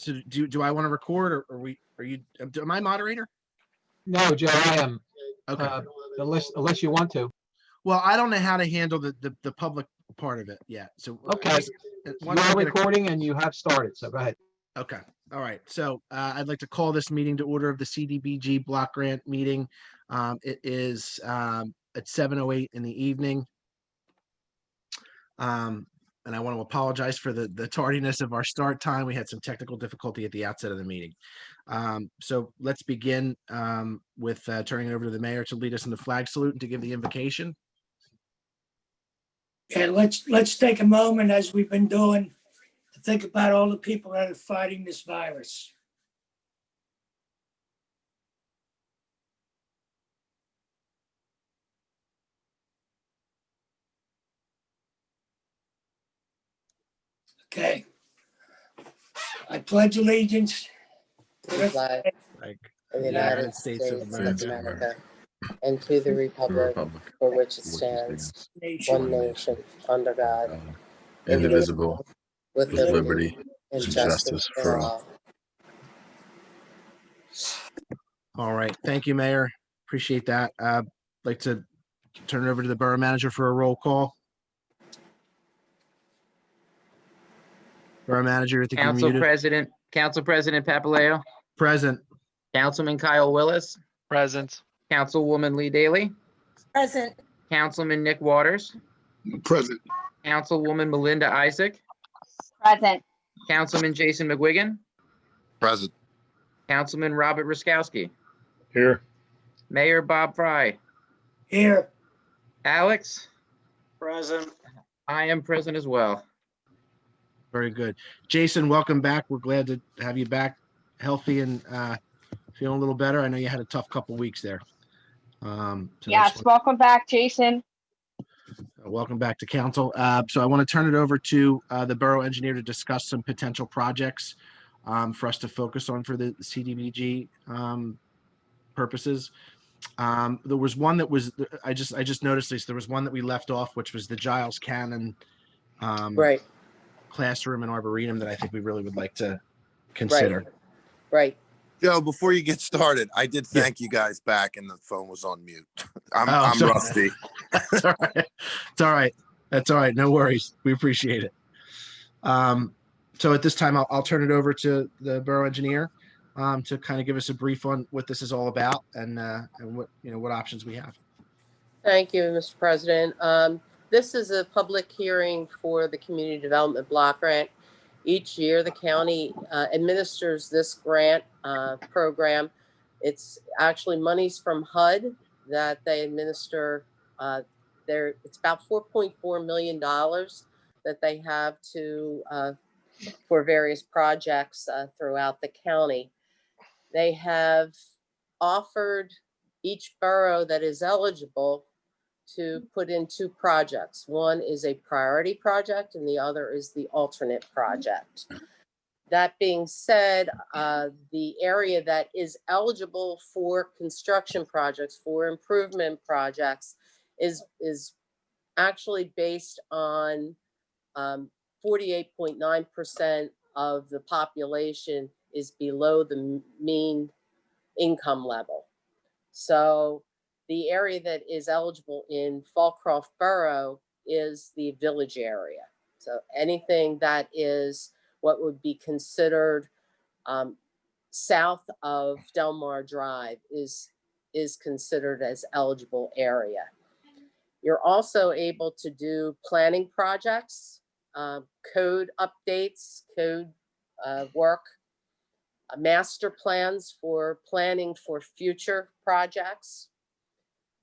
So do I want to record, or are you, am I moderator? No, Joe, I am. Okay. Unless you want to. Well, I don't know how to handle the public part of it yet. So Okay. You are recording and you have started, so go ahead. Okay. All right. So I'd like to call this meeting to order of the CDBG block grant meeting. It is at 7:08 in the evening. And I want to apologize for the tardiness of our start time. We had some technical difficulty at the outset of the meeting. So let's begin with turning it over to the mayor to lead us in the flag salute and to give the invocation. Yeah, let's take a moment, as we've been doing, to think about all the people that are fighting this virus. Okay. I pledge allegiance to the flag of the United States of America and to the republic for which it stands, one nation, under God, indivisible, with liberty and justice for all. All right. Thank you, Mayor. Appreciate that. I'd like to turn it over to the borough manager for a roll call. Borough manager, I think you're muted. Council President Papaleo. Present. Councilman Kyle Willis. Present. Councilwoman Lee Daly. Present. Councilman Nick Waters. Present. Councilwoman Melinda Isaac. Present. Councilman Jason McGuigan. Present. Councilman Robert Ruskowski. Here. Mayor Bob Fry. Here. Alex. Present. I am present as well. Very good. Jason, welcome back. We're glad to have you back, healthy and feeling a little better. I know you had a tough couple weeks there. Yes, welcome back, Jason. Welcome back to council. So I want to turn it over to the borough engineer to discuss some potential projects for us to focus on for the CDBG purposes. There was one that was, I just noticed this, there was one that we left off, which was the Giles Cannon Right. classroom and arboretum that I think we really would like to consider. Right. Joe, before you get started, I did thank you guys back and the phone was on mute. I'm sorry. rusty. It's all right. It's all right. That's all right. No worries. We appreciate it. So at this time, I'll turn it over to the borough engineer to kind of give us a brief on what this is all about and what options we have. Thank you, Mr. President. This is a public hearing for the Community Development Block Grant. Each year, the county administers this grant program. It's actually monies from HUD that they administer. It's about $4.4 million that they have for various projects throughout the county. They have offered each borough that is eligible to put in two projects. One is a priority project and the other is the alternate project. That being said, the area that is eligible for construction projects, for improvement projects, is actually based on 48.9% of the population is below the mean income level. So the area that is eligible in Folcroft Borough is the village area. So anything that is what would be considered south of Delmar Drive is considered as eligible area. You're also able to do planning projects, code updates, code work, master plans for planning for future projects.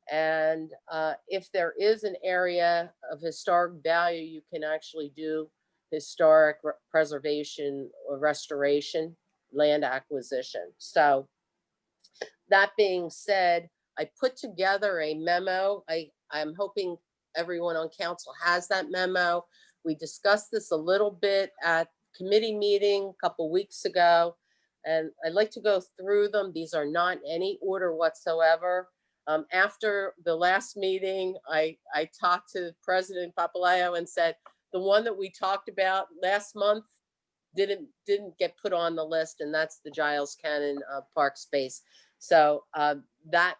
And if there is an area of historic value, you can actually do historic preservation or restoration, land acquisition. So that being said, I put together a memo. I'm hoping everyone on council has that memo. We discussed this a little bit at committee meeting a couple weeks ago, and I'd like to go through them. These are not in any order whatsoever. After the last meeting, I talked to President Papaleo and said, the one that we talked about last month, didn't get put on the list, and that's the Giles Cannon Park space. So that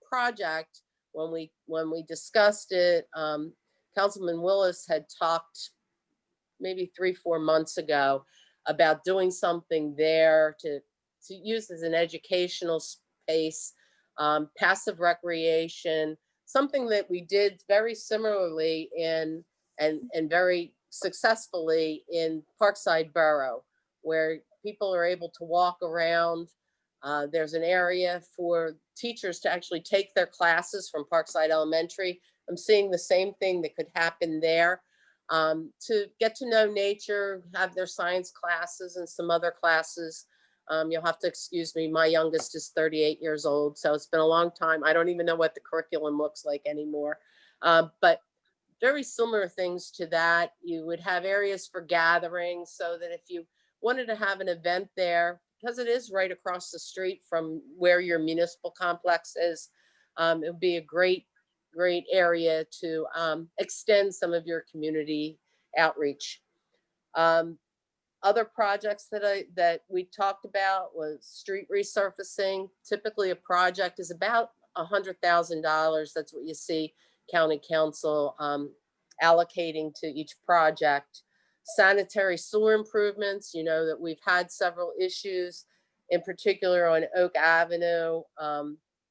project, when we discussed it, Councilman Willis had talked maybe 3-4 months ago about doing something there to use as an educational space, passive recreation, something that we did very similarly and very successfully in Parkside Borough, where people are able to walk around. There's an area for teachers to actually take their classes from Parkside Elementary. I'm seeing the same thing that could happen there, to get to know nature, have their science classes and some other classes. You'll have to excuse me, my youngest is 38 years old, so it's been a long time. I don't even know what the curriculum looks like anymore. But very similar things to that. You would have areas for gatherings, so that if you wanted to have an event there, because it is right across the street from where your municipal complex is, it would be a great area to extend some of your community outreach. Other projects that we talked about was street resurfacing. Typically, a project is about $100,000. That's what you see county council allocating to each project. Sanitary sewer improvements, you know that we've had several issues, in particular on Oak Avenue,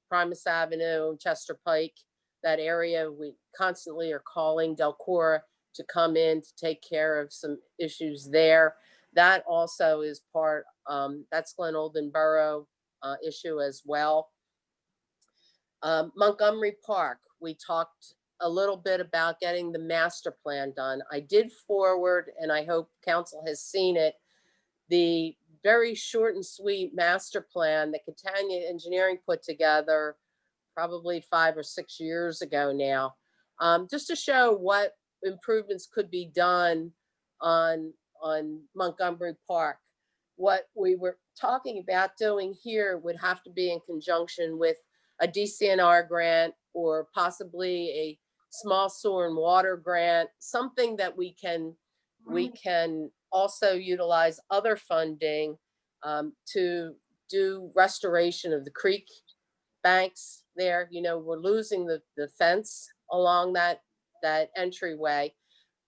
Primus Avenue, Chester Pike. That area, we constantly are calling Delcora to come in to take care of some issues there. That also is part, that's Glen Olden Borough issue as well. Montgomery Park, we talked a little bit about getting the master plan done. I did forward, and I hope council has seen it, the very short and sweet master plan that Catania Engineering put together probably 5 or 6 years ago now, just to show what improvements could be done on Montgomery Park. What we were talking about doing here would have to be in conjunction with a DCNR grant, or possibly a small sewer and water grant, something that we can also utilize other funding to do restoration of the creek banks there. You know, we're losing the fence along that entryway,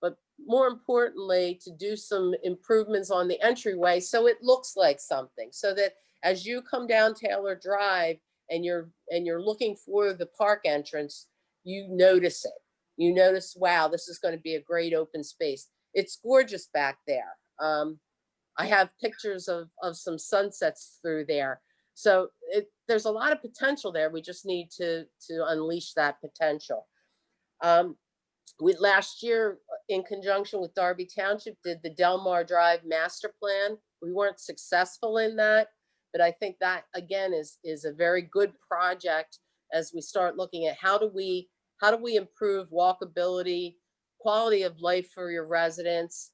but more importantly, to do some improvements on the entryway so it looks like something, so that as you come down Taylor Drive and you're looking for the park entrance, you notice it. You notice, wow, this is going to be a great open space. It's gorgeous back there. I have pictures of some sunsets through there. So there's a lot of potential there. We just need to unleash that potential. We last year, in conjunction with Darby Township, did the Delmar Drive master plan. We weren't successful in that, but I think that again is a very good project as we start looking at how do we improve walkability, quality of life for your residents,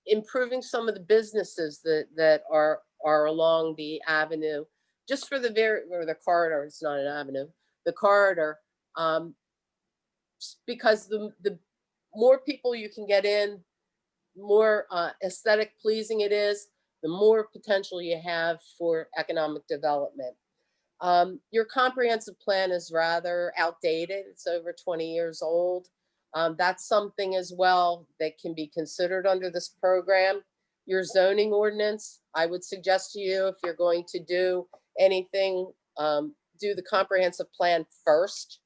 improving some of the businesses that are along the avenue, just for the corridor. It's not an avenue, the corridor, because the more people you can get in, more aesthetic pleasing it is, the more potential you have for economic development. Your comprehensive plan is rather outdated. It's over 20 years old. That's something as well that can be considered under this program. Your zoning ordinance, I would suggest to you, if you're going to do anything, do the comprehensive plan first.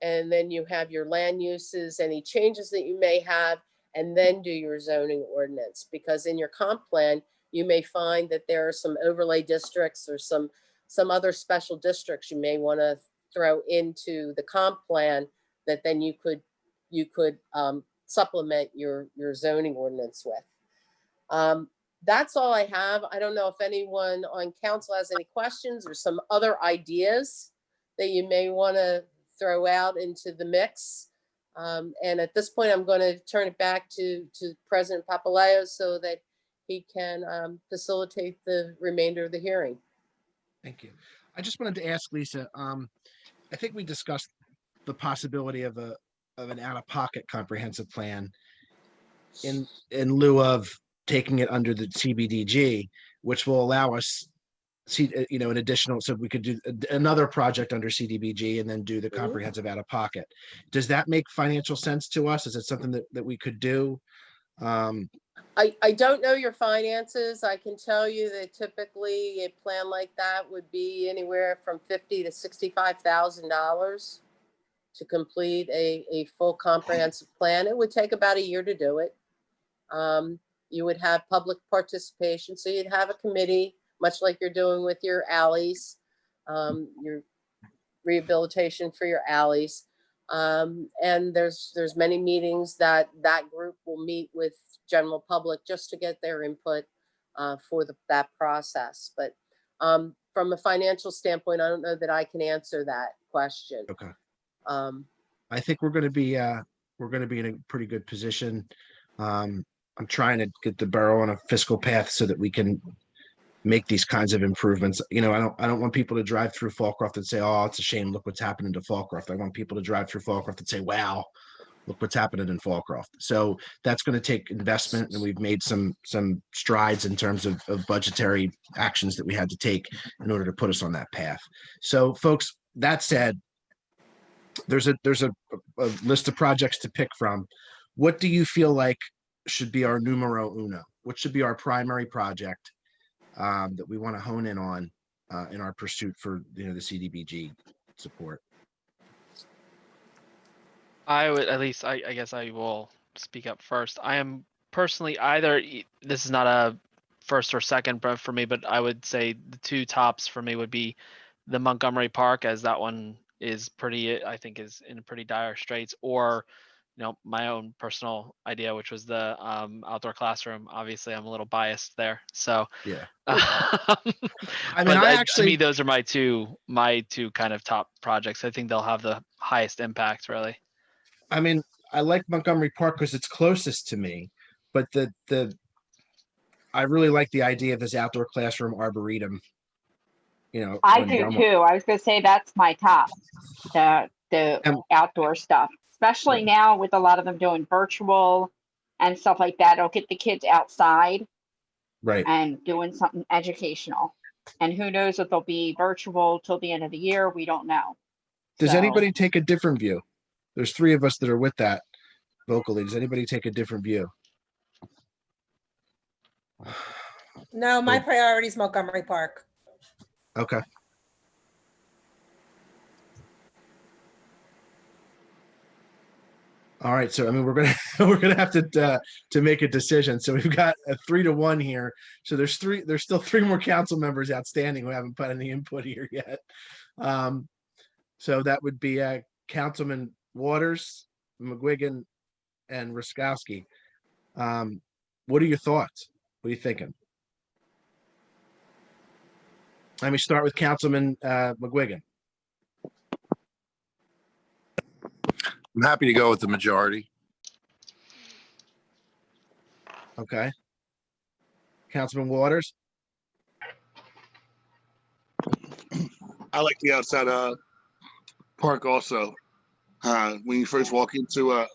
And then you have your land uses, any changes that you may have, and then do your zoning ordinance. Because in your comp plan, you may find that there are some overlay districts or some other special districts you may want to throw into the comp plan that then you could supplement your zoning ordinance with. That's all I have. I don't know if anyone on council has any questions or some other ideas that you may want to throw out into the mix. And at this point, I'm going to turn it back to President Papaleo so that he can facilitate the remainder of the hearing. Thank you. I just wanted to ask Lisa, I think we discussed the possibility of an out-of-pocket comprehensive plan in lieu of taking it under the CBDG, which will allow us an additional, so we could do another project under CDBG and then do the comprehensive out of pocket. Does that make financial sense to us? Is it something that we could do? I don't know your finances. I can tell you that typically a plan like that would be anywhere from $50,000 to $65,000 to complete a full comprehensive plan. It would take about a year to do it. You would have public participation, so you'd have a committee, much like you're doing with your alleys, your rehabilitation for your alleys. And there's many meetings that group will meet with general public just to get their input for that process. But from a financial standpoint, I don't know that I can answer that question. Okay. I think we're going to be in a pretty good position. I'm trying to get the borough on a fiscal path so that we can make these kinds of improvements. I don't want people to drive through Folcroft and say, "Oh, it's a shame. Look what's happening to Folcroft." I want people to drive through Folcroft and say, "Wow, look what's happening in Folcroft." So that's going to take investment, and we've made some strides in terms of budgetary actions that we had to take in order to put us on that path. So, folks, that said, there's a list of projects to pick from. What do you feel like should be our numero uno? What should be our primary project that we want to hone in on in our pursuit for the CDBG support? I would, at least, I guess I will speak up first. I am personally this is not a first or second for me, but I would say the two tops for me would be the Montgomery Park, as that one is I think is in pretty dire straits, or my own personal idea, which was the outdoor classroom. Obviously, I'm a little biased there, so Yeah. I mean, to me, those are my two kind of top projects. I think they'll have the highest impact, really. I mean, I like Montgomery Park because it's closest to me, but I really like the idea of this outdoor classroom arboretum. I do too. I was gonna say that's my top, the outdoor stuff, especially now with a lot of them doing virtual and stuff like that. It'll get the kids outside, right, and doing something educational. And who knows if they'll be virtual till the end of the year? We don't know. Does anybody take a different view? There's three of us that are with that vocally. Does anybody take a different view? No, my priority is Montgomery Park. Okay. All right, so I mean, we're gonna have to make a decision. So we've got a 3-1 here. So there's still three more council members outstanding who haven't put any input here yet. So that would be Councilman Waters, McGuigan, and Ruskowski. What are your thoughts? What are you thinking? Let me start with Councilman McGuigan. I'm happy to go with the majority. Okay. Councilman Waters. I like the outside park also. When you first walk into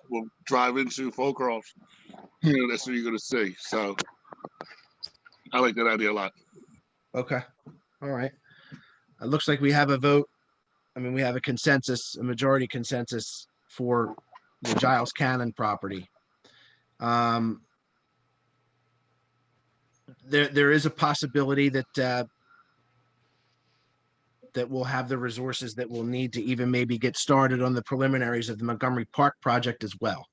drive into Folcroft, that's what you're gonna see. So I like that idea a lot. Okay. All right. It looks like we have a vote. I mean, we have a consensus, a majority consensus for the Giles Cannon property. There is a possibility that we'll have the resources that we'll need to even maybe get started on the preliminaries of the Montgomery Park project as well.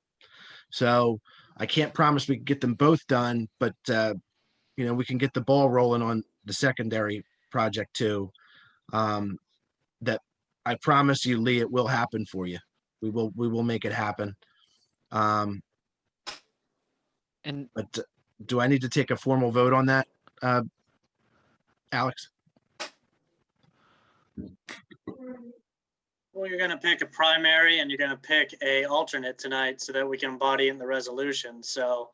So I can't promise we can get them both done, but we can get the ball rolling on the secondary project too. That I promise you, Lee, it will happen for you. We will make it happen. But do I need to take a formal vote on that, Alex? Well, you're going to pick a primary and you're going to pick a alternate tonight so that we can embody in the resolution. So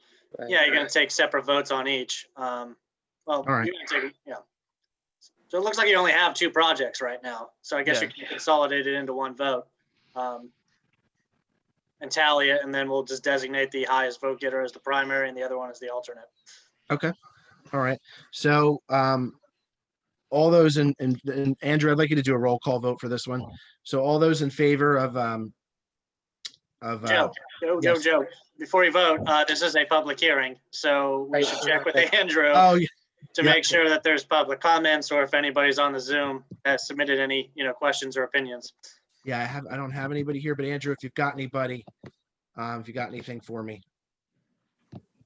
yeah, you're going to take separate votes on each. Well, you're going to take, So it looks like you only have two projects right now. So I guess you can consolidate it into one vote and tally it, and then we'll just designate the highest vote getter as the primary and the other one as the alternate. Okay. All right. So, all those and Andrew, I'd like you to do a roll call vote for this one. So all those in favor of, Joe, yes. Joe, before you vote, this is a public hearing, so we Right, should we're check not with ready. Andrew Oh, yeah. to yeah. make sure that there's public comments, or if anybody's on the Zoom has submitted any, questions or opinions. Yeah, I don't have anybody here, but Andrew, if you've got anybody, if you got anything for me.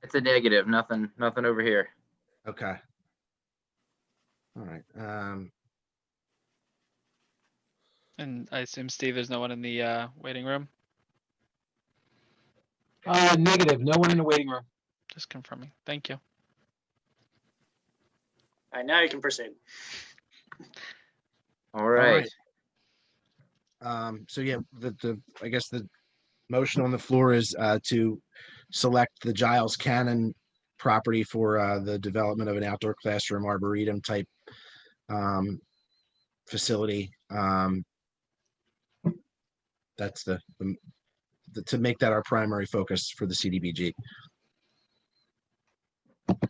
It's a negative. Nothing over here. Okay. All right. And I assume, Steve, there's no one in the waiting room? Negative, no one in the waiting room. Just confirming. Thank you. All right, now you can proceed. All right. So yeah, I guess the motion on the floor is to select the Giles Cannon property for the development of an outdoor classroom arboretum type facility. That's the to make that our primary focus for the CDBG.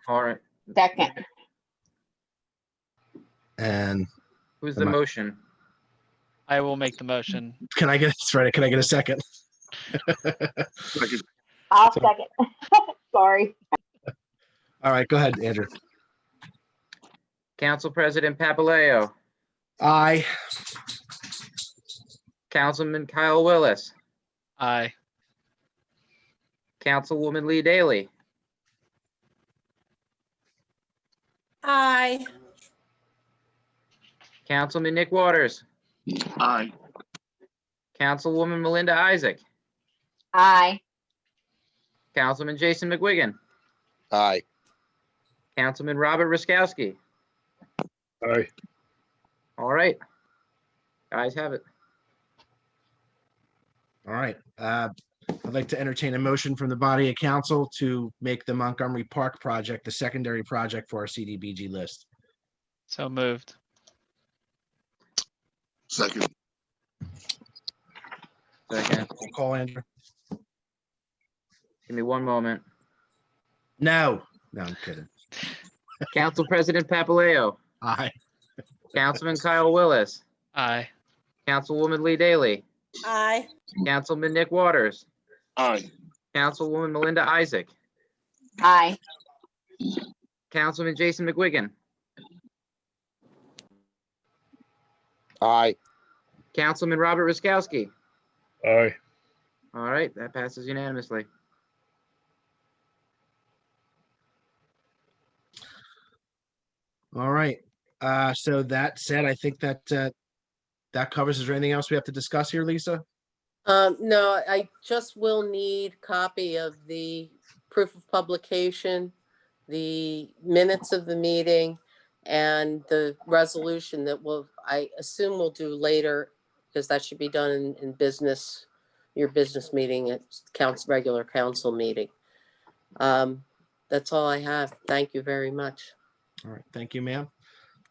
All right. Second. And Who's the motion? I will make the motion. can I get a second? I'll second. Sorry. All right, go ahead, Andrew. Council President Papaleo. Aye. Councilman Kyle Willis. Aye. Councilwoman Lee Daly. Aye. Councilman Nick Waters. Aye. Councilwoman Melinda Isaac. Aye. Councilman Jason McGuigan. Aye. Councilman Robert Ruskowski. Aye. All right. Guys have it. All right. I'd like to entertain a motion from the body of council to make the Montgomery Park project the secondary project for our CDBG list. So moved. Second. Second. Call Andrew. Give me one moment. No, I'm kidding. Council President Papaleo. Aye. Councilman Kyle Willis. Aye. Councilwoman Lee Daly. Aye. Councilman Nick Waters. Aye. Councilwoman Melinda Isaac. Aye. Councilman Jason McGuigan. Aye. Councilman Robert Ruskowski. Aye. All right, that passes unanimously. All right. So that said, I think that that covers. Is there anything else we have to discuss here, Lisa? No, I just will need copy of the proof of publication, the minutes of the meeting, and the resolution that I assume we'll do later, because that should be done in business, your business meeting at regular council meeting. That's all I have. Thank you very much. All right. Thank you, ma'am.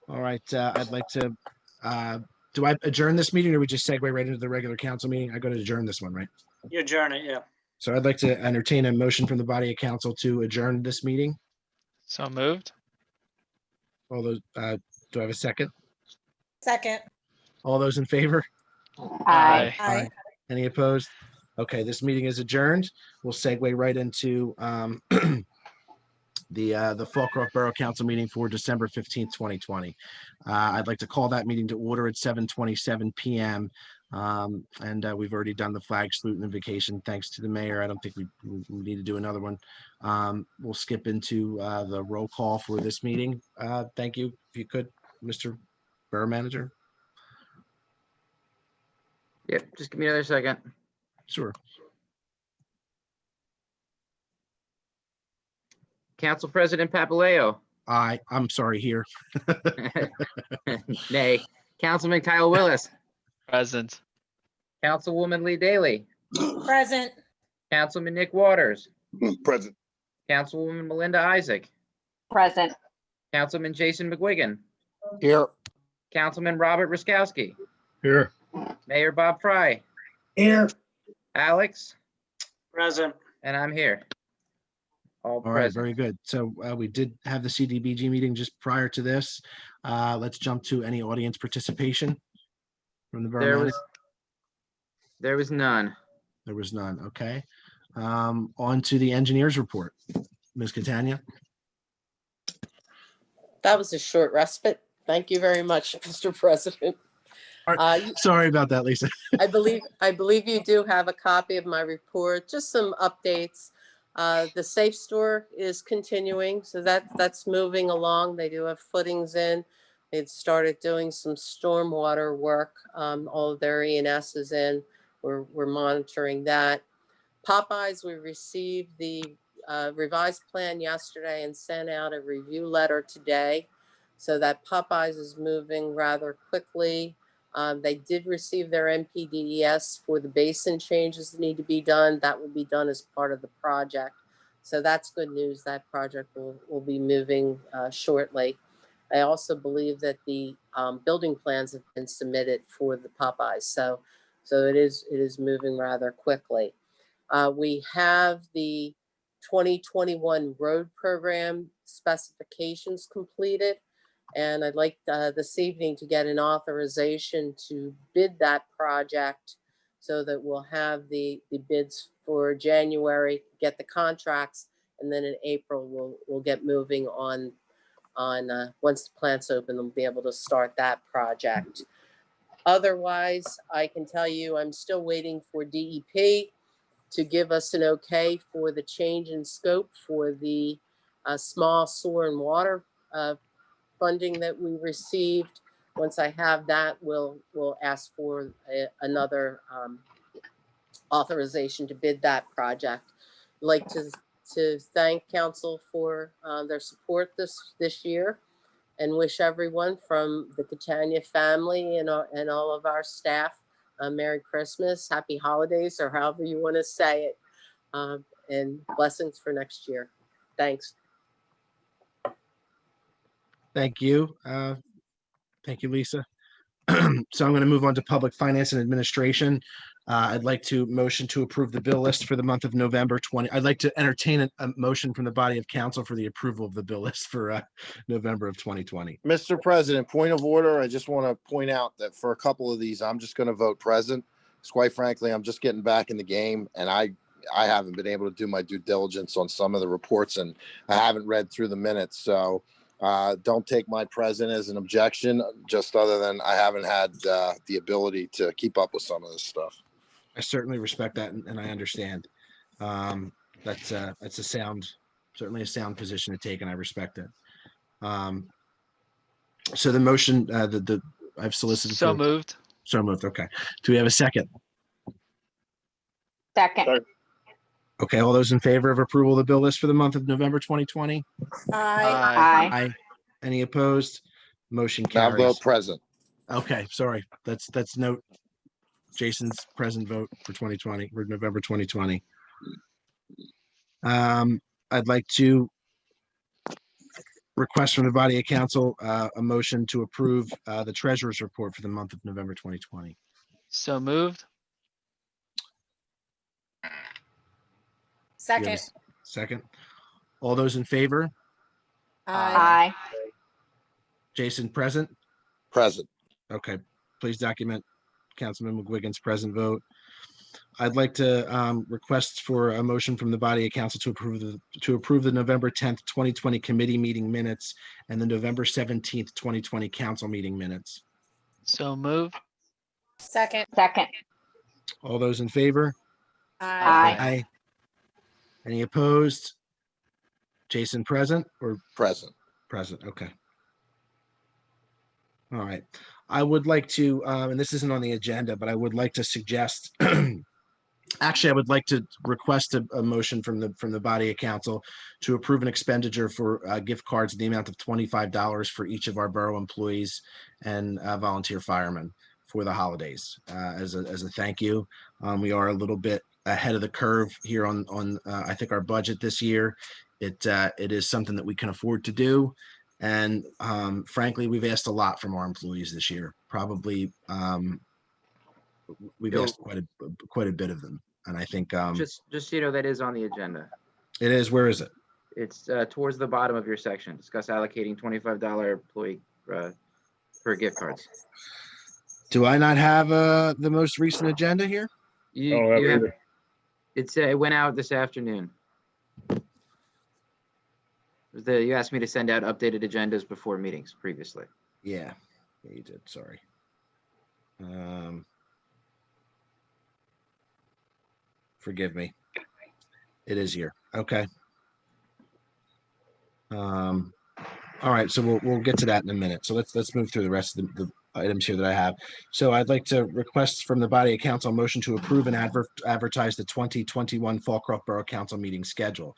All right. I'd like to, do I adjourn this meeting or we just segue right into the regular council meeting? I got to adjourn this one, right? You adjourn it, yeah. So I'd like to entertain a motion from the body of council to adjourn this meeting. So moved. All those, do I have a second? Second. All those in favor? Aye. Aye. Any opposed? Okay, this meeting is adjourned. We'll segue right into the Folcroft Borough Council meeting for December 15th, 2020. I'd like to call that meeting to order at 7:27 p.m. And we've already done the flag salute and invocation. Thanks to the mayor. I don't think we need to do another one. We'll skip into the roll call for this meeting. Thank you. If you could, Mr. Borough Manager. Yep, just give me another second. Sure. Council President Papaleo. Aye. I'm sorry, here. Nay. Councilman Kyle Willis. Present. Councilwoman Lee Daly. Present. Councilman Nick Waters. Present. Councilwoman Melinda Isaac. Present. Councilman Jason McGuigan. Here. Councilman Robert Ruskowski. Here. Mayor Bob Fry. Here. Alex. Present. And I'm here. All All right, present. very good. So we did have the CDBG meeting just prior to this. Let's jump to any audience participation from the borough There manager. was, there was none. There was none. Okay. On to the engineer's report. Ms. Catania. That was a short respite. Thank you very much, Mr. President. Sorry about that, Lisa. I believe you do have a copy of my report, just some updates. The safe store is continuing, so that's moving along. They do have footings in. They've started doing some stormwater work. All of their E&S is in. We're monitoring that. Popeyes, we received the revised plan yesterday and sent out a review letter today. So that Popeyes is moving rather quickly. They did receive their NPDES for the basin changes that need to be done. That will be done as part of the project. So that's good news. That project will be moving shortly. I also believe that the building plans have been submitted for the Popeyes. So it is moving rather quickly. We have the 2021 road program specifications completed. And I'd like this evening to get an authorization to bid that project so that we'll have the bids for January, get the contracts, and then in April, we'll get moving on once the plant's open, we'll be able to start that project. Otherwise, I can tell you I'm still waiting for DEP to give us an okay for the change in scope for the small sewer and water funding that we received. Once I have that, we'll ask for another authorization to bid that project. I'd like to thank council for their support this year, and wish everyone from the Catania family and all of our staff Merry Christmas, Happy Holidays, or however you want to say it, and blessings for next year. Thanks. Thank you. Thank you, Lisa. So I'm going to move on to public finance and administration. I'd like to motion to approve the bill list for the month of November 20. I'd like to entertain a motion from the body of council for the approval of the bill list for November of 2020. Mr. President, point of order. I just want to point out that for a couple of these, I'm just going to vote present. Because quite frankly, I'm just getting back in the game, and I haven't been able to do my due diligence on some of the reports, and I haven't read through the minutes. So don't take my present as an objection, just other than I haven't had the ability to keep up with some of this stuff. I certainly respect that, and I understand. That's a certainly a sound position to take, and I respect it. So the motion, I've solicited. So moved. So moved. Okay. Do we have a second? Second. Okay. All those in favor of approval of the bill list for the month of November 2020? Aye. Aye. Any opposed? Motion Now carries. vote present. Okay. Sorry. That's note Jason's present vote for 2020, for November 2020. I'd like to request from the body of council a motion to approve the treasurer's report for the month of November 2020. So moved. Do you have Second. a second. All those in favor? Aye. Jason present? Present. Okay. Please document Councilman McGuigan's present vote. I'd like to request for a motion from the body of council to approve the November 10th, 2020 committee meeting minutes and the November 17th, 2020 council meeting minutes. So moved. Second. Second. All those in favor? Aye. Aye. Any opposed? Jason present or Present. present? Okay. All right. I would like to, and this isn't on the agenda, but I would like to suggest, actually, I would like to request a motion from the body of council to approve an expenditure for gift cards in the amount of $25 for each of our borough employees and volunteer firemen for the holidays as a thank you. We are a little bit ahead of the curve here on I think our budget this year. It is something that we can afford to do. And frankly, we've asked a lot from our employees this year. Probably we've asked quite a bit of them. And I think Just so you know, that is on the agenda. it is. Where is it? It's towards the bottom of your section. Discuss allocating $25 employee per gift cards. Do I not have the most recent agenda here? You have, it went out this afternoon. You asked me to send out updated agendas before meetings previously. Yeah, you did. Sorry. Forgive me. It is here. Okay. All right, so we'll get to that in a minute. So let's move through the rest of the items here that I have. So I'd like to request from the body of council a motion to approve and advertise the 2021 Folcroft Borough Council meeting schedule.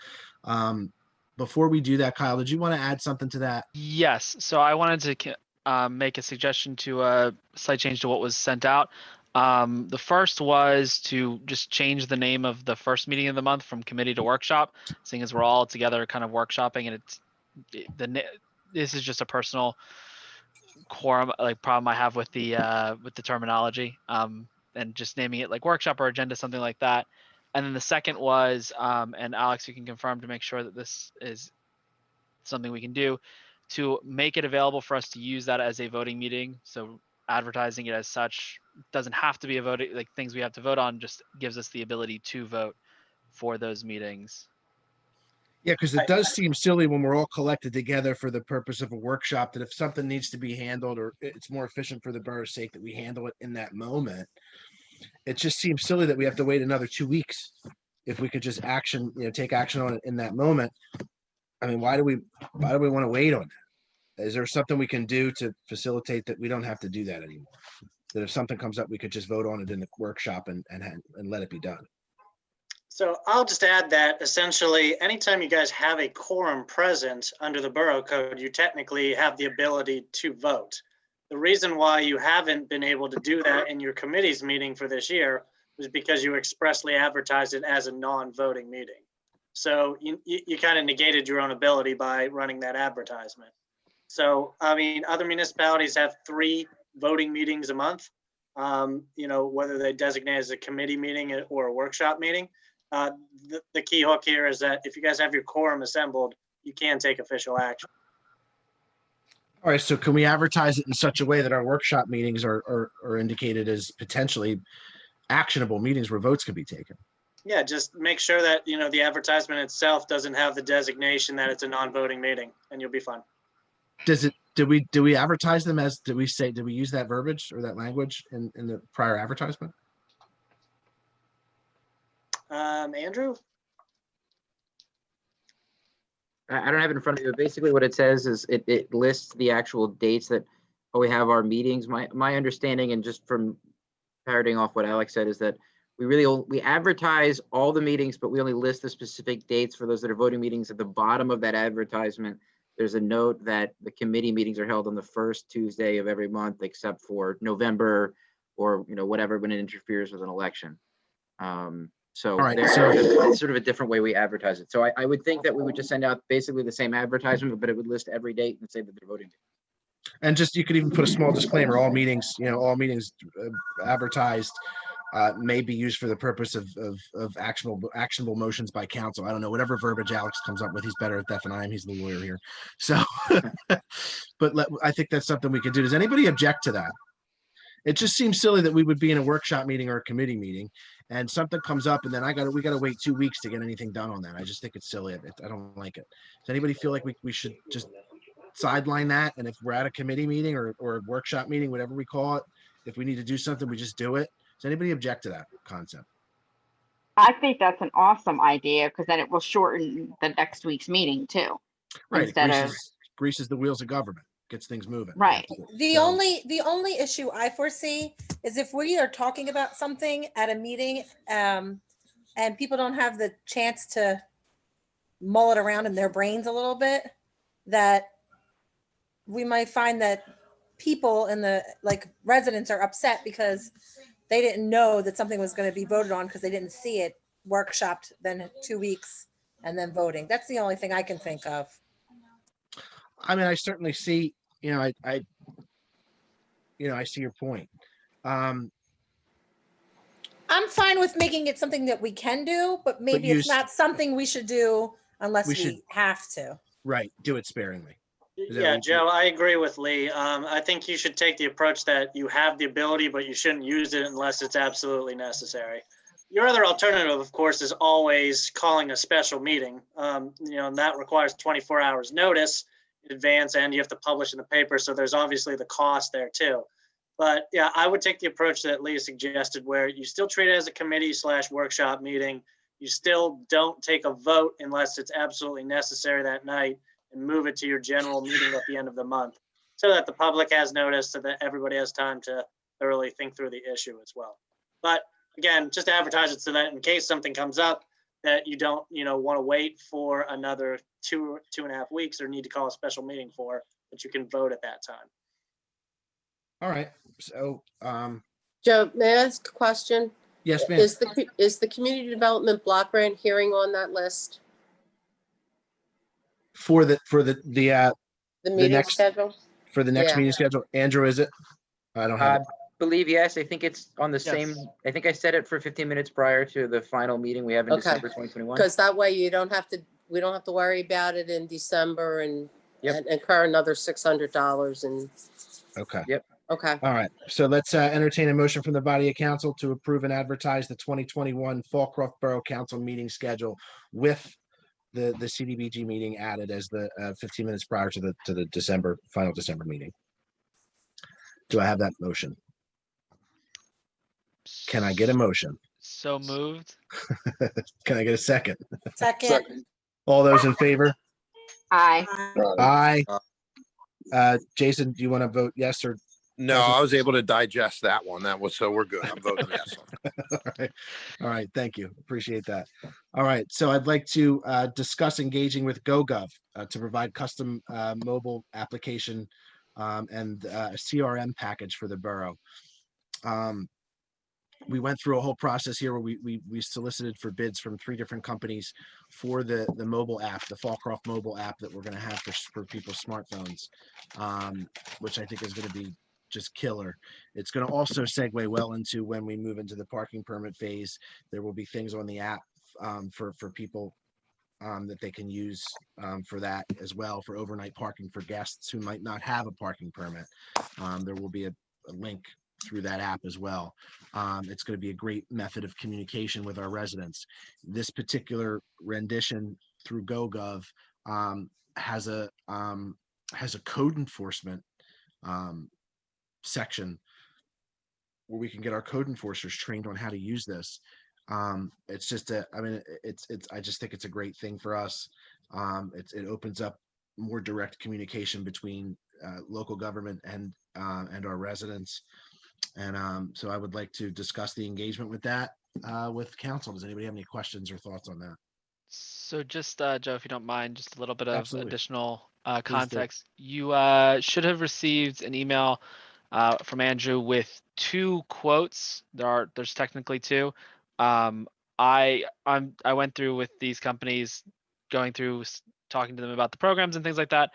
Before we do that, Kyle, did you want to add something to that? Yes, so I wanted to make a suggestion to a slight change to what was sent out. The first was to just change the name of the first meeting of the month from committee to workshop, seeing as we're all together kind of workshopping, and this is just a personal quorum problem I have with the terminology, and just naming it like workshop or agenda, something like that. And then the second was, and Alex, you can confirm to make sure that this is something we can do, to make it available for us to use that as a voting meeting. So advertising it as such doesn't have to be a voting, like things we have to vote on, just gives us the ability to vote for those meetings. Yeah, because it does seem silly when we're all collected together for the purpose of a workshop, that if something needs to be handled or it's more efficient for the borough's sake that we handle it in that moment. It just seems silly that we have to wait another 2 weeks if we could just take action on it in that moment. I mean, why do we want to wait on that? Is there something we can do to facilitate that we don't have to do that anymore? That if something comes up, we could just vote on it in the workshop and let it be done. So I'll just add that essentially, anytime you guys have a quorum present under the borough code, you technically have the ability to vote. The reason why you haven't been able to do that in your committee's meeting for this year was because you expressly advertised it as a non-voting meeting. So you kind of negated your own ability by running that advertisement. So, I mean, other municipalities have 3 voting meetings a month, whether they designate as a committee meeting or a workshop meeting. The key hook here is that if you guys have your quorum assembled, you can take official action. All right, so can we advertise it in such a way that our workshop meetings are indicated as potentially actionable meetings where votes can be taken? Yeah, just make sure that, the advertisement itself doesn't have the designation that it's a non-voting meeting, and you'll be fine. Do we advertise them as, did we use that verbiage or that language in the prior advertisement? Andrew? I don't have it in front of you, but basically what it says is it lists the actual dates that we have our meetings. My understanding, and just from parroting off what Alex said, is that we advertise all the meetings, but we only list the specific dates for those that are voting meetings. At the bottom of that advertisement, there's a note that the committee meetings are held on the first Tuesday of every month, except for November or whatever, when it interferes with an election. So it's sort of a different way we advertise it. So I would think that we would just send out basically the same advertisement, but it would list every date and say that they're voting. And just, you could even put a small disclaimer, all meetings advertised may be used for the purpose of actionable motions by council. I don't know, whatever verbiage Alex comes up with, he's better at that than I am. He's the lawyer here. So, but I think that's something we could do. Does anybody object to that? It just seems silly that we would be in a workshop meeting or a committee meeting and something comes up and then we got to wait 2 weeks to get anything done on that. I just think it's silly. I don't like it. Does anybody feel like we should just sideline that? And if we're at a committee meeting or a workshop meeting, whatever we call it, if we need to do something, we just do it. Does anybody object to that concept? I think that's an awesome idea, because then it will shorten the next week's meeting too. Right. Greases the wheels of government, gets things moving. Right. The only issue I foresee is if we are talking about something at a meeting and people don't have the chance to mull it around in their brains a little bit, that we might find that people in the residents are upset because they didn't know that something was going to be voted on because they didn't see it workshopped, then 2 weeks and then voting. That's the only thing I can think of. I mean, I certainly see, I see your point. I'm fine with making it something that we can do, but maybe it's not something we should do unless We we should- have to. Right, do it sparingly. Is that Yeah, what- Joe, I agree with Lee. I think you should take the approach that you have the ability, but you shouldn't use it unless it's absolutely necessary. Your other alternative, of course, is always calling a special meeting. And that requires 24 hours notice in advance, and you have to publish in the paper. So there's obviously the cost there too. But yeah, I would take the approach that Lee suggested, where you still treat it as a committee/workshop meeting. You still don't take a vote unless it's absolutely necessary that night, and move it to your general meeting at the end of the month, so that the public has notice, so that everybody has time to thoroughly think through the issue as well. But again, just advertise it so that in case something comes up that you don't, want to wait for another 2.5 weeks or need to call a special meeting for, that you can vote at that time. All right, so, Joe, may I ask a question? yes, ma'am. Is the community development block grant hearing on that list? For the The meeting next- schedule? for the next Yeah. meeting schedule, Andrew, is it? I don't have I it. believe, yes, I think it's on the same, Yes. I think I set it for 15 minutes prior to the final meeting we have in Okay. December 2021. Because that way we don't have to worry about it in December and Yep. and incur another $600 and, Okay. okay. All right, so let's entertain a motion from the body of council to approve and advertise the 2021 Folcroft Borough Council meeting schedule with the CDBG meeting added as the 15 minutes prior to the final December meeting. Do I have that motion? Can I get a motion? So moved. Can I get a second? Second. All those in favor? Aye. Aye. Jason, do you want to vote yes or? No, I was able to digest that one. So we're good. I'm voting yes. All right, thank you. Appreciate that. All right, so I'd like to discuss engaging with GoGov to provide custom mobile application and a CRM package for the borough. We went through a whole process here where we solicited for bids from 3 different companies for the mobile app, the Folcroft mobile app that we're going to have for people's smartphones, which I think is going to be just killer. It's going to also segue well into when we move into the parking permit phase. There will be things on the app for people that they can use for that as well, for overnight parking for guests who might not have a parking permit. There will be a link through that app as well. It's going to be a great method of communication with our residents. This particular rendition through GoGov has a code enforcement section where we can get our code enforcers trained on how to use this. It's just I just think it's a great thing for us. It opens up more direct communication between local government and our residents. And so I would like to discuss the engagement with that with council. Does anybody have any questions or thoughts on that? So just, Joe, if you don't mind, just a little bit of Absolutely. additional do. context. You should have received an email from Andrew with 2 quotes. There's technically 2. I went through with these companies, going through talking to them about the programs and things like that.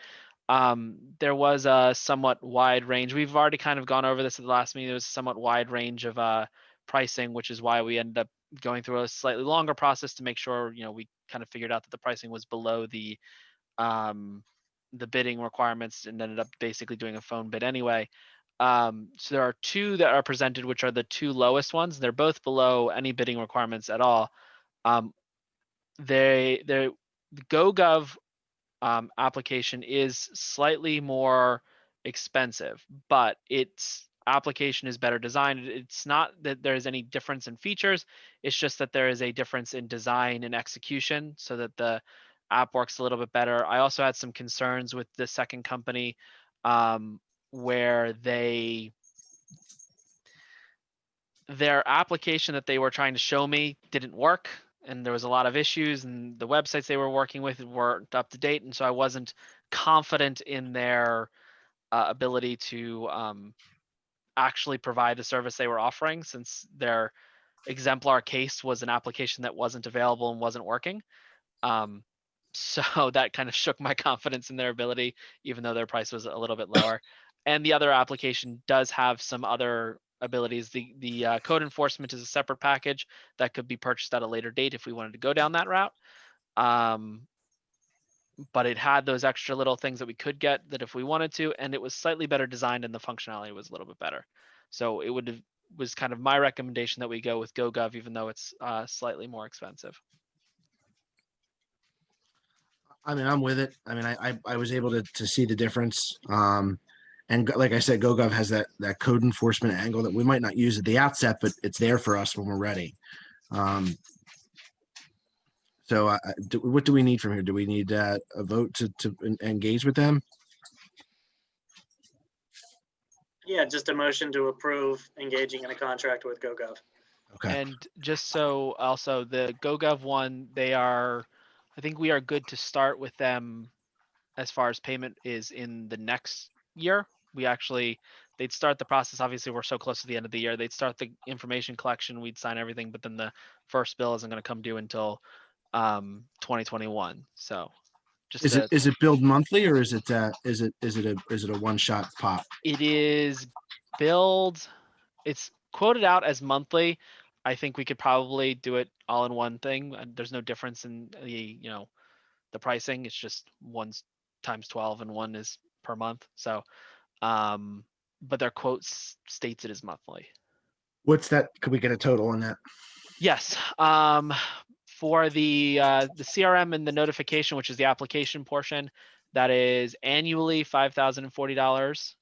There was a somewhat wide range. We've already kind of gone over this at the last meeting. There was a somewhat wide range of pricing, which is why we ended up going through a slightly longer process to make sure, we kind of figured out that the pricing was below the bidding requirements, and ended up basically doing a phone bid anyway. So there are 2 that are presented, which are the 2 lowest ones. They're both below any bidding requirements at all. The GoGov application is slightly more expensive, but its application is better designed. It's not that there is any difference in features. It's just that there is a difference in design and execution, so that the app works a little bit better. I also had some concerns with the second company where their application that they were trying to show me didn't work, and there was a lot of issues, and the websites they were working with weren't up to date, and so I wasn't confident in their ability to actually provide the service they were offering, since their exemplar case was an application that wasn't available and wasn't working. So that kind of shook my confidence in their ability, even though their price was a little bit lower. And the other application does have some other abilities. The code enforcement is a separate package that could be purchased at a later date if we wanted to go down that route. but it had those extra little things that we could get that if we wanted to, and it was slightly better designed and the functionality was a little bit better. So it was kind of my recommendation that we go with GoGov, even though it's slightly more expensive. I mean, I'm with it. I mean, I was able to see the difference. And like I said, GoGov has that code enforcement angle that we might not use at the outset, but it's there for us when we're ready. So what do we need from here? Do we need a vote to engage with them? Yeah, just a motion to approve engaging in a contract with GoGov. Okay. And just so also the GoGov one, I think we are good to start with them as far as payment is in the next year. They'd start the process. Obviously, we're so close to the end of the year. They'd start the information collection. We'd sign everything, but then the first bill isn't going to come due until 2021. So just Is it billed monthly or is it a one shot pop? It is billed. It's quoted out as monthly. I think we could probably do it all in one thing. There's no difference in the pricing. It's just one's times 12 and one is per month. So, but their quote states it as monthly. What's that? Could we get a total on that? Yes. For the CRM and the notification, which is the application portion, that is annually $5,040,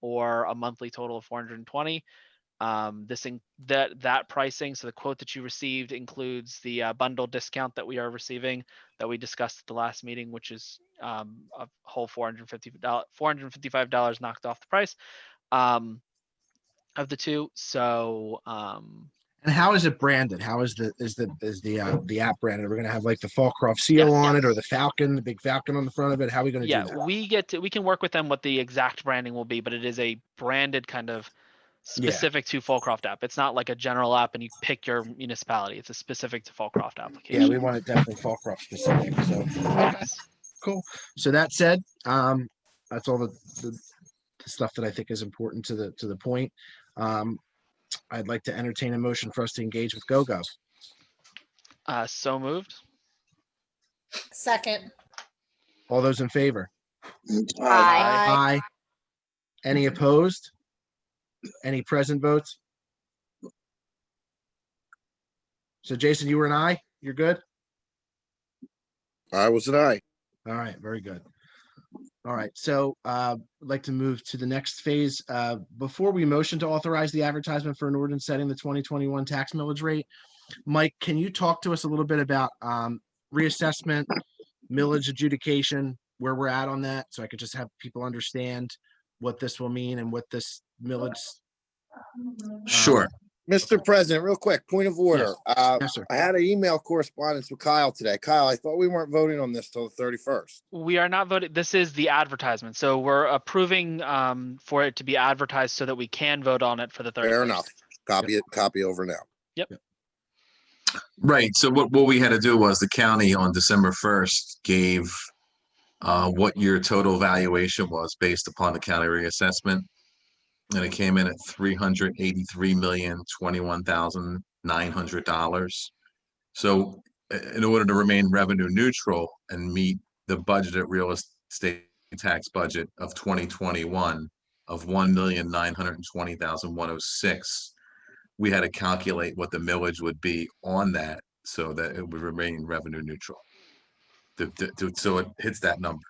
or a monthly total of $420. That pricing, so the quote that you received includes the bundle discount that we are receiving that we discussed at the last meeting, which is a whole $455 knocked off the price of the two. So and how is it branded? How is the app branded? We're gonna have like the Folcroft seal on it, or the Falcon, the big Falcon on the front of it. How are we gonna do that? We can work with them what the exact branding will be, but it is a branded kind of specific to Folcroft app. It's not like a general app and you pick your municipality. It's a specific to Folcroft application. Yeah, we want it definitely Folcroft specific. So yes. Cool. So that said, that's all the stuff that I think is important to the point. I'd like to entertain a motion for us to engage with GoGov. So moved. Second. All those in favor? Aye. Aye. Any opposed? Any present votes? So Jason, you were an aye? You're good? I was an aye. All right, very good. All right, so I'd like to move to the next phase. Before we motion to authorize the advertisement for an ordinance setting the 2021 tax millage rate, Mike, can you talk to us a little bit about reassessment, millage adjudication, where we're at on that, so I could just have people understand what this will mean and what this millage. Sure. Mr. President, real quick, point of order. Yes, sir. I had an email correspondence with Kyle today. Kyle, I thought we weren't voting on this till the 31st. We are not voting. This is the advertisement. So we're approving for it to be advertised so that we can vote on it for the 31st. Fair enough. Copy over now. Yep. Right. So what we had to do was the county on December 1st gave what your total valuation was based upon the county reassessment. And it came in at $383,021,900. So in order to remain revenue neutral and meet the budgeted real estate tax budget of 2021 of $1,920,106, we had to calculate what the millage would be on that so that it would remain revenue neutral. So it hits that number,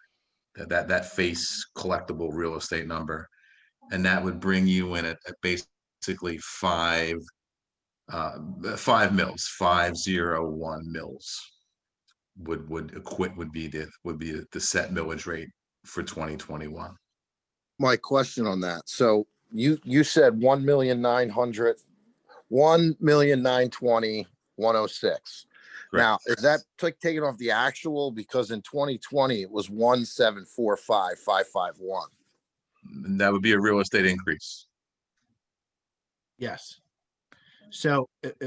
that face collectible real estate number. And that would bring you in at basically 5 mills, 501 mills would be the set millage rate for 2021. My question on that. So you said 1,920,106. Now, is that taken off the actual? Because in 2020 it was 1,745,551. That would be a real estate increase. Yes. So it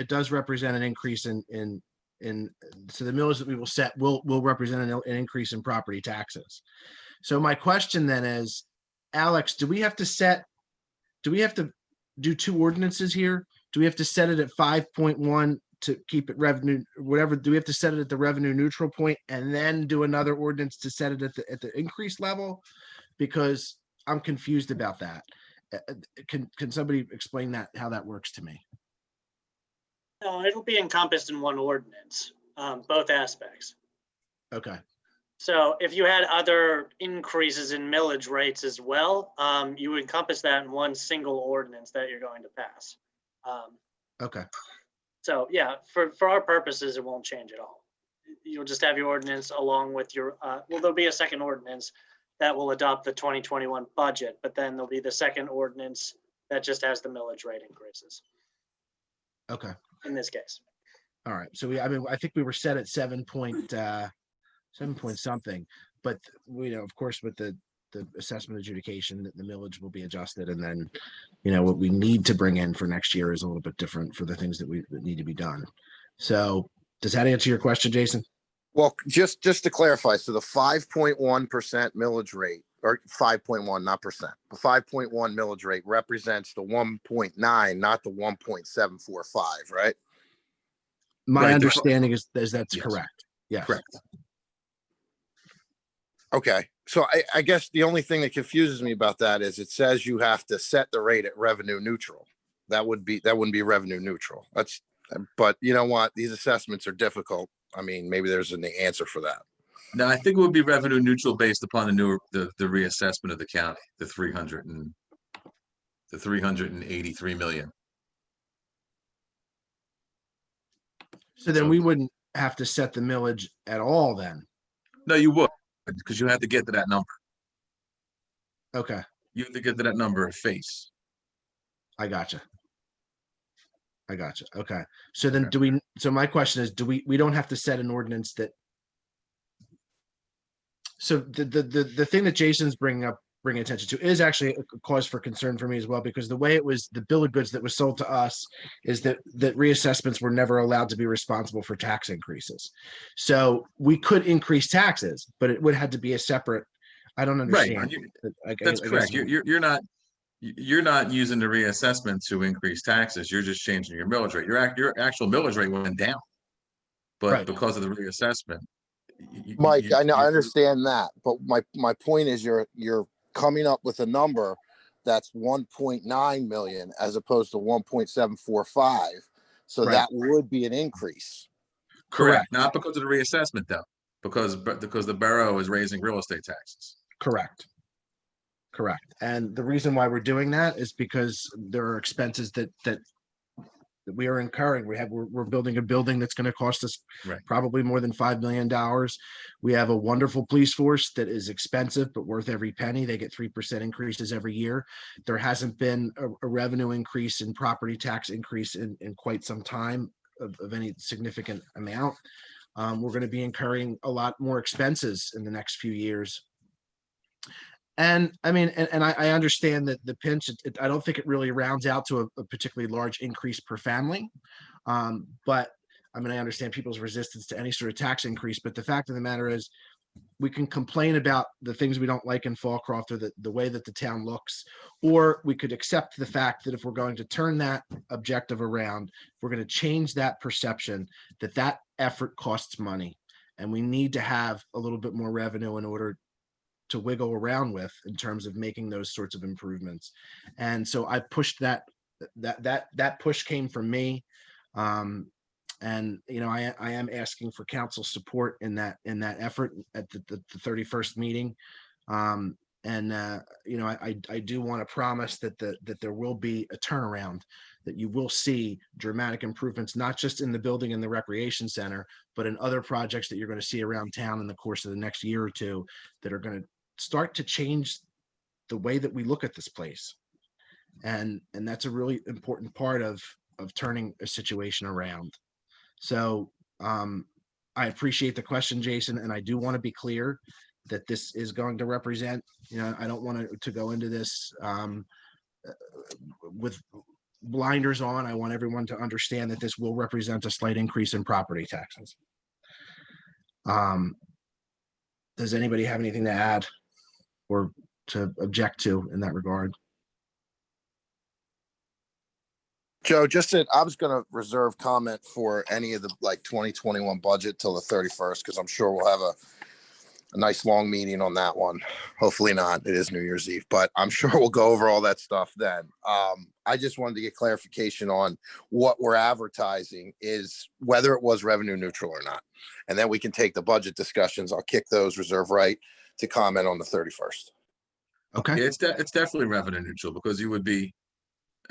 does represent an increase in so the millage that we will set will represent an increase in property taxes. So my question then is, Alex, do we have to do two ordinances here? Do we have to set it at 5.1 to keep it revenue, whatever, do we have to set it at the revenue neutral point and then do another ordinance to set it at the increased level? Because I'm confused about that. Can somebody explain that, how that works to me? No, it'll be encompassed in one ordinance, both aspects. Okay. So if you had other increases in millage rates as well, you would encompass that in one single ordinance that you're going to pass. Okay. So yeah, for our purposes, it won't change at all. You'll just have your ordinance along with your, well, there'll be a second ordinance that will adopt the 2021 budget, but then there'll be the second ordinance that just has the millage rate increases. Okay. In this case. All right. So I think we were set at 7 point something, but of course, with the assessment adjudication, that the millage will be adjusted, and then, what we need to bring in for next year is a little bit different for the things that need to be done. So does that answer your question, Jason? Well, just to clarify, so the 5.1% millage rate, or 5.1, not percent, the 5.1 millage rate represents the 1.9, not the 1.745, right? My Right, understanding is that's Yes. correct. Yes. Correct. Okay, so I guess the only thing that confuses me about that is it says you have to set the rate at revenue neutral. That wouldn't be revenue neutral. But you know what? These assessments are difficult. I mean, maybe there's an answer for that. No, I think it would be revenue neutral based upon the reassessment of the county, the 383 million. So then we wouldn't have to set the millage at all then. No, you would, because you have to get to that number. Okay. You have to get to that number at face. I gotcha. Okay. So then so my question is, we don't have to set an ordinance that, so the thing that Jason's bringing attention to is actually a cause for concern for me as well, because the way it was, the bill of goods that was sold to us is that reassessments were never allowed to be responsible for tax increases. So we could increase taxes, but it would have to be a separate, I don't understand. Right. That's correct. You're not using the reassessment to increase taxes. You're just changing your millage rate. Your actual millage rate went down, but right. Because of the reassessment, Mike, I know, I understand that, but my point is you're coming up with a number that's 1.9 million as opposed to 1.745. So right. that would be an increase. Correct. Not because of the reassessment though, because the borough is raising real estate taxes. Correct. And the reason why we're doing that is because there are expenses that we are incurring. We're building a building that's going to cost us probably more than $5 million. We have a wonderful police force that is expensive but worth every penny. They get 3% increases every year. There hasn't been a revenue increase in property tax increase in quite some time of any significant amount. We're going to be incurring a lot more expenses in the next few years. And I mean, and I understand that the pinch, I don't think it really rounds out to a particularly large increase per family. But I mean, I understand people's resistance to any sort of tax increase, but the fact of the matter is we can complain about the things we don't like in Folcroft or the way that the town looks, or we could accept the fact that if we're going to turn that objective around, we're going to change that perception that effort costs money. And we need to have a little bit more revenue in order to wiggle around with in terms of making those sorts of improvements. And so I pushed that push came from me. And I am asking for council support in that effort at the 31st meeting. I do want to promise that there will be a turnaround, that you will see dramatic improvements, not just in the building and the recreation center, but in other projects that you're going to see around town in the course of the next year or two that are going to start to change the way that we look at this place. And that's a really important part of turning a situation around. So I appreciate the question, Jason, and I do want to be clear that this is going to represent, I don't want to go into this with blinders on. I want everyone to understand that this will represent a slight increase in property taxes. Does anybody have anything to add or to object to in that regard? Joe, I was gonna reserve comment for any of the 2021 budget till the 31st, because I'm sure we'll have a nice long meeting on that one. Hopefully not. It is New Year's Eve, but I'm sure we'll go over all that stuff then. I just wanted to get clarification on what we're advertising is whether it was revenue neutral or not. And then we can take the budget discussions. I'll kick those reserve right to comment on the 31st. Okay. Yeah, it's definitely revenue neutral, because you would be,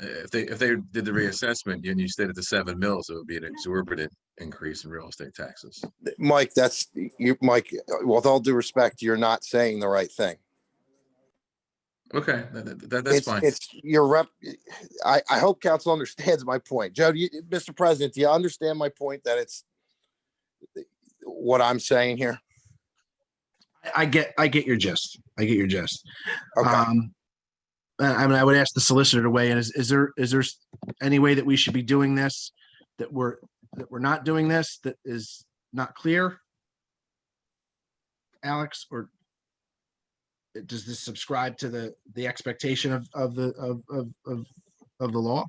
if they did the reassessment and you stayed at the 7 mils, it would be an exorbitant increase in real estate taxes. Mike, Mike, with all due respect, you're not saying the right thing. Okay, that's fine. It's your rep. I hope council understands my point. Joe, Mr. President, do you understand my point that it's what I'm saying here? I get your gist. Okay. I mean, I would ask the solicitor to weigh in. Is there any way that we should be doing this, that we're not doing this, that is not clear? Alex, or does this subscribe to the expectation of the law?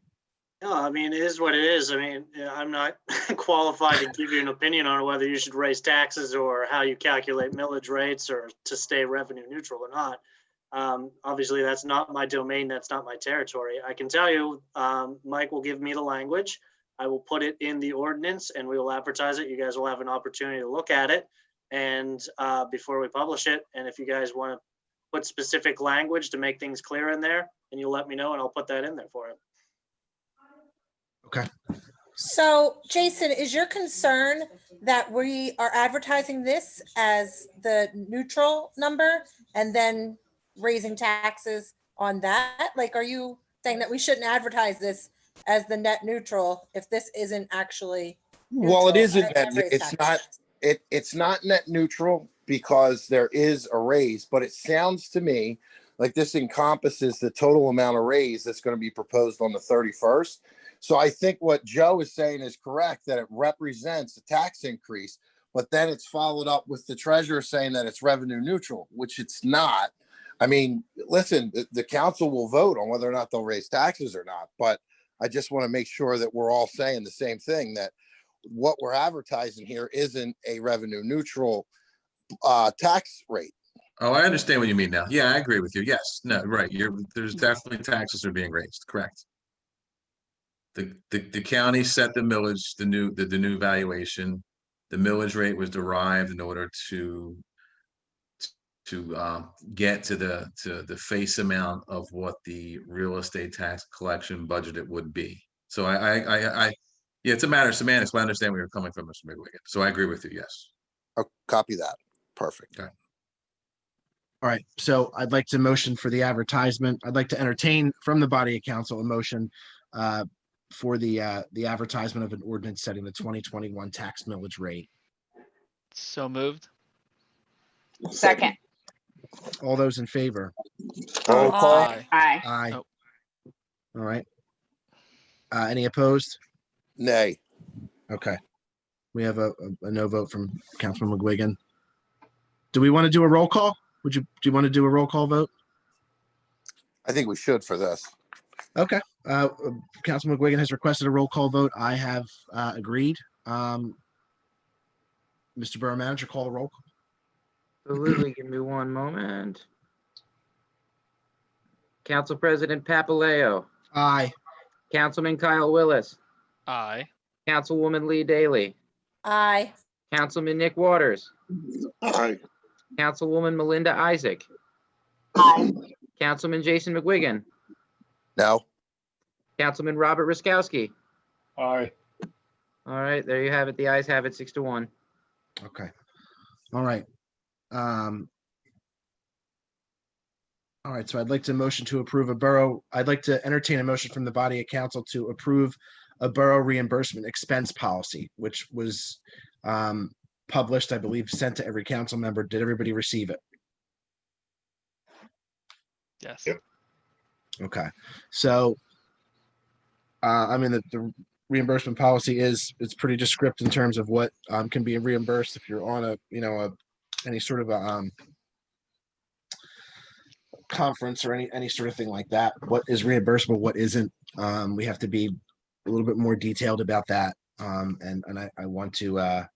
No, I mean, it is what it is. I mean, I'm not qualified to give you an opinion on whether you should raise taxes or how you calculate millage rates or to stay revenue neutral or not. Obviously, that's not my domain. That's not my territory. I can tell you, Mike will give me the language. I will put it in the ordinance and we will advertise it. You guys will have an opportunity to look at it and before we publish it. And if you guys want to put specific language to make things clear in there, then you'll let me know and I'll put that in there for him. Okay. So Jason, is your concern that we are advertising this as the neutral number and then raising taxes on that? Like, are you saying that we shouldn't advertise this as the net neutral if this isn't actually Well, it neutral isn't. and raise It's taxes? not. It's not net neutral because there is a raise, but it sounds to me like this encompasses the total amount of raise that's going to be proposed on the 31st. So I think what Joe is saying is correct, that it represents a tax increase, but then it's followed up with the treasurer saying that it's revenue neutral, which it's not. I mean, listen, the council will vote on whether or not they'll raise taxes or not, but I just want to make sure that we're all saying the same thing, that what we're advertising here isn't a revenue neutral tax rate. Oh, I understand what you mean now. Yeah, I agree with you. Yes, no, right. There's definitely taxes are being raised. Correct. The county set the millage, the new valuation. The millage rate was derived in order to get to the face amount of what the real estate tax collection budgeted would be. So yeah, it's a matter of semantics, but I understand where you're coming from, Mr. McWigan. So I agree with you. Yes. I'll copy that. Perfect. Okay. All right. So I'd like to motion for the advertisement. I'd like to entertain from the body of council a motion for the advertisement of an ordinance setting the 2021 tax millage rate. So moved. Second. All those in favor? Roll call. Aye. Aye. Aye. Oh. All right. Any opposed? Nay. Okay. We have a no vote from Councilman McGuigan. Do we want to do a roll call? Do you want to do a roll call vote? I think we should for this. Okay. Councilman McGuigan has requested a roll call vote. I have agreed. Mr. Borough Manager, call the roll. Absolutely. Give me one moment. Council President Papaleo. Aye. Councilman Kyle Willis. Aye. Councilwoman Lee Daly. Aye. Councilman Nick Waters. Aye. Councilwoman Melinda Isaac. Aye. Councilman Jason McWigan. No. Councilman Robert Ruskowski. Aye. All right, there you have it. The ayes have it, 6-1. Okay. All right. All right. So I'd like to motion to approve I'd like to entertain a motion from the body of council to approve a borough reimbursement expense policy, which was published, I believe, sent to every council member. Did everybody receive it? Yes. Yep. Okay. So, I mean, the reimbursement policy it's pretty descriptive in terms of what can be reimbursed if you're on any sort of a conference or any sort of thing like that. What is reimbursable, what isn't? We have to be little bit more detailed about that. And I want to, I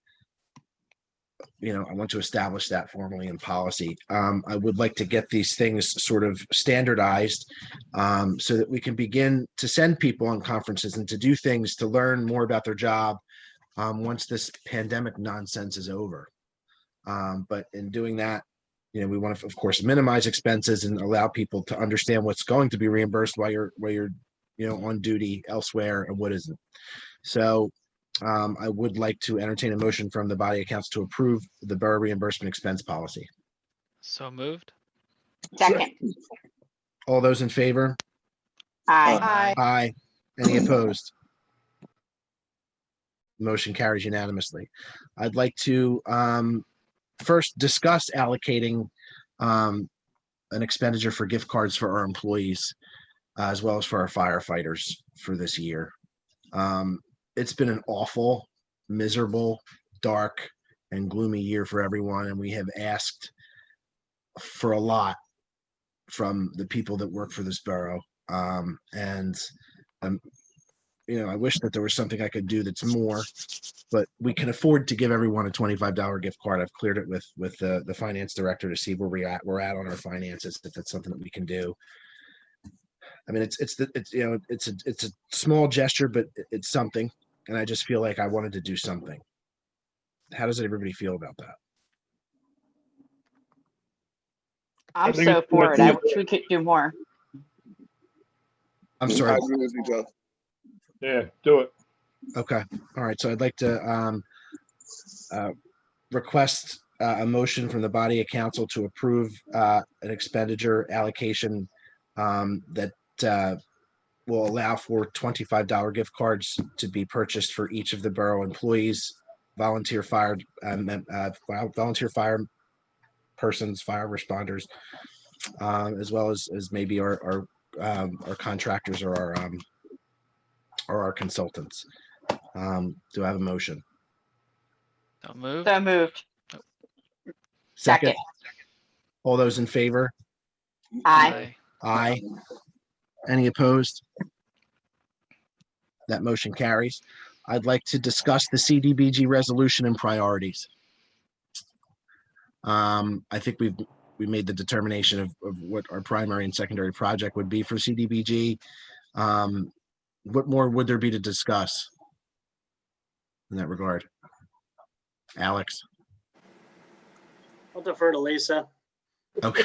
want to establish that formally in policy. I would like to get these things sort of standardized so that we can begin to send people on conferences and to do things to learn more about their job once this pandemic nonsense is over. But in doing that, we want to, of course, minimize expenses and allow people to understand what's going to be reimbursed while you're on duty elsewhere and what isn't. So I would like to entertain a motion from the body of council to approve the borough reimbursement expense policy. So moved. Second. All those in favor? Aye. Aye. Any opposed? Motion carries unanimously. I'd like to first discuss allocating an expenditure for gift cards for our employees as well as for our firefighters for this year. It's been an awful, miserable, dark, and gloomy year for everyone, and we have asked for a lot from the people that work for this borough. I wish that there was something I could do that's more, but we can afford to give everyone a $25 gift card. I've cleared it with the finance director to see where we're at on our finances, if that's something that we can do. I mean, it's a small gesture, but it's something, and I just feel like I wanted to do something. How does everybody feel about that? I'm so for it. I wish we could do more. I'm I sorry. agree with you, Joe. Yeah, do it. Okay. All right. So I'd like to request a motion from the body of council to approve an expenditure allocation that will allow for $25 gift cards to be purchased for each of the borough employees, volunteer fire persons, fire responders, as well as maybe our contractors or our consultants. Do I have a motion? So moved. So moved. Second. All those in favor? Aye. Aye. Any opposed? That motion carries. I'd like to discuss the CDBG resolution and priorities. I think we made the determination of what our primary and secondary project would be for CDBG. What more would there be to discuss in that regard? Alex? I'll defer to Lisa. Okay.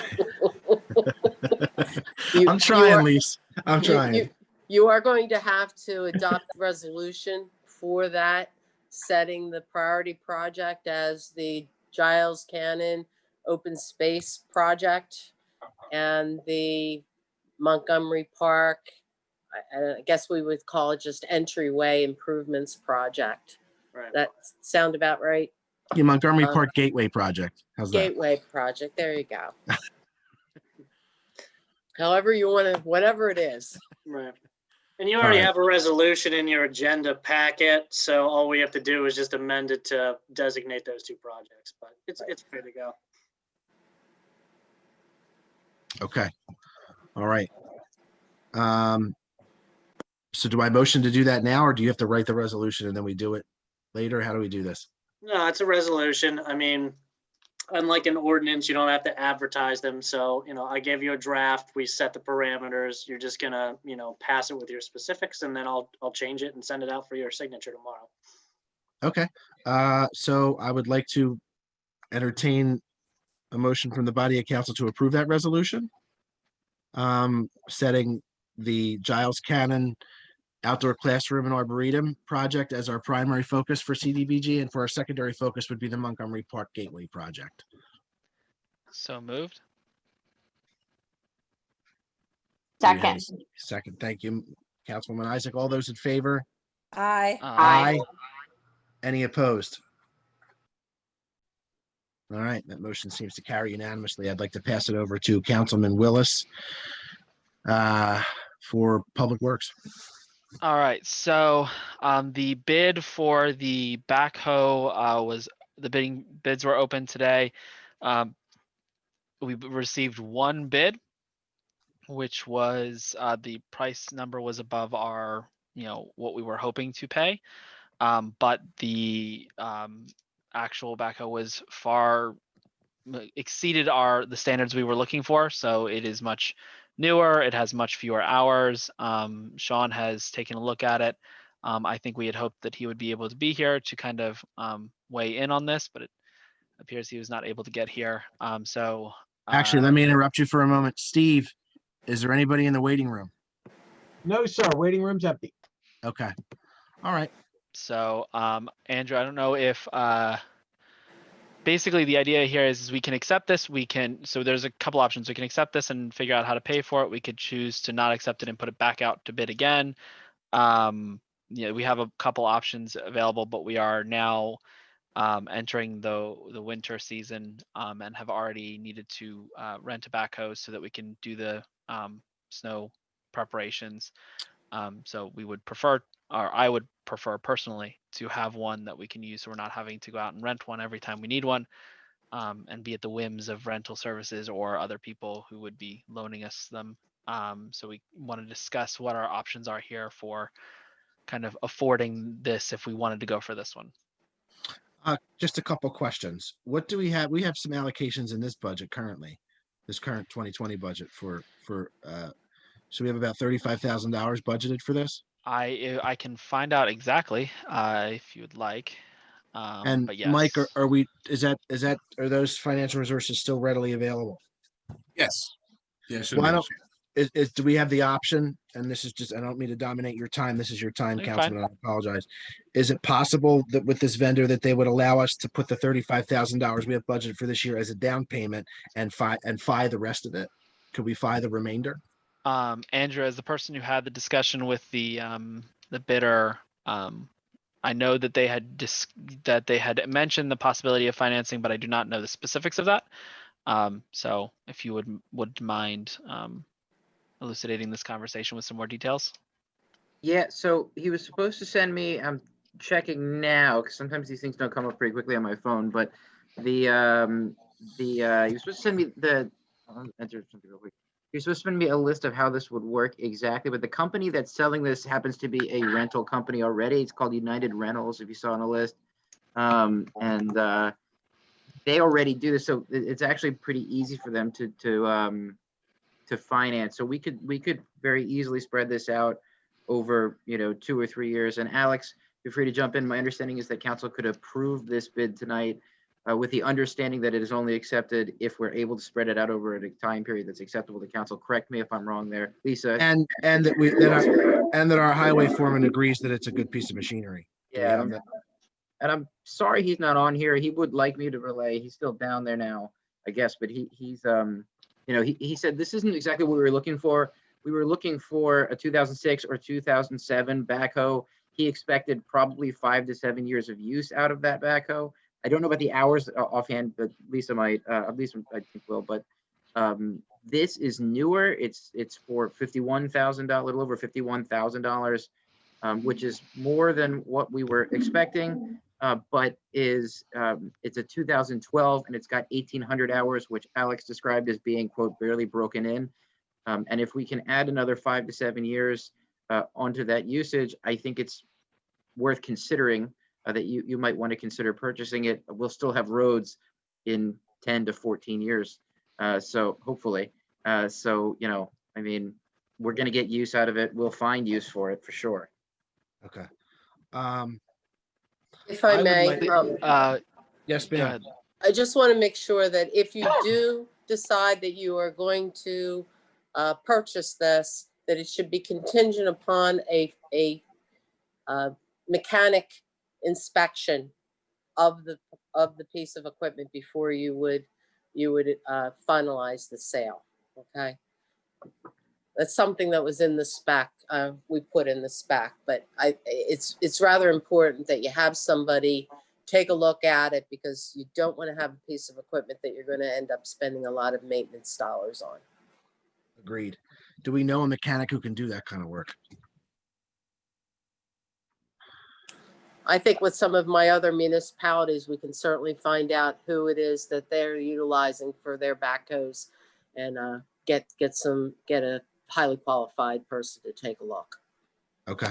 I'm trying, Lisa. I'm trying. You are going to have to adopt resolution for that, setting the priority project as the Giles Cannon Open Space Project and the Montgomery Park, I guess we would call it just entryway improvements project. Right. That sound about right? Yeah, Montgomery Park Gateway Project. How's that? Gateway project. There you go. However you want to, whatever it is. Right. And you already have a resolution in your agenda packet, so all we have to do is just amend it to designate those two projects, but it's ready to go. Okay. All right. So do I motion to do that now, or do you have to write the resolution and then we do it later? How do we do this? No, it's a resolution. I mean, unlike an ordinance, you don't have to advertise them. So, I gave you a draft, we set the parameters. You're just gonna, pass it with your specifics, and then I'll change it and send it out for your signature tomorrow. Okay. So I would like to entertain a motion from the body of council to approve that resolution. Setting the Giles Cannon Outdoor Classroom and Arboretum project as our primary focus for CDBG, and for our secondary focus would be the Montgomery Park Gateway project. So moved. Second. Second. Thank you, Councilwoman Isaac. All those in favor? Aye. Aye. Any opposed? All right, that motion seems to carry unanimously. I'd like to pass it over to Councilman Willis for Public Works. All right, so the bid for the backhoe bids were open today. We received one bid, which was the price number was above our what we were hoping to pay. But the actual backhoe was far exceeded the standards we were looking for. So it is much newer. It has much fewer hours. Sean has taken a look at it. I think we had hoped that he would be able to be here to kind of weigh in on this, but it appears he was not able to get here. Actually, let me interrupt you for a moment. Steve, is there anybody in the waiting room? No, sir. Waiting room's empty. Okay. All right. So, Andrew, I don't know if basically the idea here is we can accept this. So there's a couple options. We can accept this and figure out how to pay for it. We could choose to not accept it and put it back out to bid again. We have a couple options available, but we are now entering the winter season and have already needed to rent a backhoe so that we can do the snow preparations. So we would prefer, or I would prefer personally, to have one that we can use so we're not having to go out and rent one every time we need one and be at the whims of rental services or other people who would be loaning us them. So we want to discuss what our options are here for kind of affording this if we wanted to go for this one. Just a couple questions. What do we have? We have some allocations in this budget currently, this current 2020 budget so we have about $35,000 budgeted for this. I can find out exactly if you would like. And but yes. Mike, are those financial resources still readily available? Yes. Yeah. Why don't do we have the option? And this is just, I don't mean to dominate your time. This is your time, You're Councilman. I apologize. Is it possible that with this vendor that they would allow us to put the $35,000 we have budgeted for this year as a down payment and FI the rest of it? Could we FI the remainder? Andrew, as the person who had the discussion with the bidder, I know that they had mentioned the possibility of financing, but I do not know the specifics of that. So if you would mind elucidating this conversation with some more details. Yeah, so he was supposed to send me, I'm checking now, because sometimes these things don't come up pretty quickly on my phone, but he was supposed to send me I'll enter something real quick. He was supposed to send me a list of how this would work exactly, but the company that's selling this happens to be a rental company already. It's called United Rentals, if you saw on the list. They already do this, so it's actually pretty easy for them to finance. So we could very easily spread this out over 2 or 3 years. And Alex, feel free to jump in. My understanding is that council could approve this bid tonight with the understanding that it is only accepted if we're able to spread it out over a time period that's acceptable to council. Correct me if I'm wrong there, Lisa. And that our highway foreman agrees that it's a good piece of machinery. Yeah. And I'm sorry he's not on here. He would like me to relay. He's still down there now, I guess, but he said this isn't exactly what we were looking for. We were looking for a 2006 or 2007 backhoe. He expected probably 5 to 7 years of use out of that backhoe. I don't know about the hours offhand, but Lisa might. Lisa, I think, will. But this is newer. It's for $51,000, a little over $51,000, which is more than what we were expecting. But it's a 2012 and it's got 1,800 hours, which Alex described as being, quote, barely broken in. And if we can add another 5 to 7 years onto that usage, I think it's worth considering that you might want to consider purchasing it. We'll still have roads in 10 to 14 years. So hopefully, I mean, we're going to get use out of it. We'll find use for it for sure. Okay. If I may, yes, ma'am. I just want to make sure that if you do decide that you are going to purchase this, that it should be contingent upon a mechanic inspection of the piece of equipment before you would finalize the sale. Okay, that's something that was in the spec. We put in the spec, but it's rather important that you have somebody take a look at it, because you don't want to have a piece of equipment that you're going to end up spending a lot of maintenance dollars on. Agreed. Do we know a mechanic who can do that kind of work? I think with some of my other municipalities, we can certainly find out who it is that they're utilizing for their backhoes and get a highly qualified person to take a look. Okay.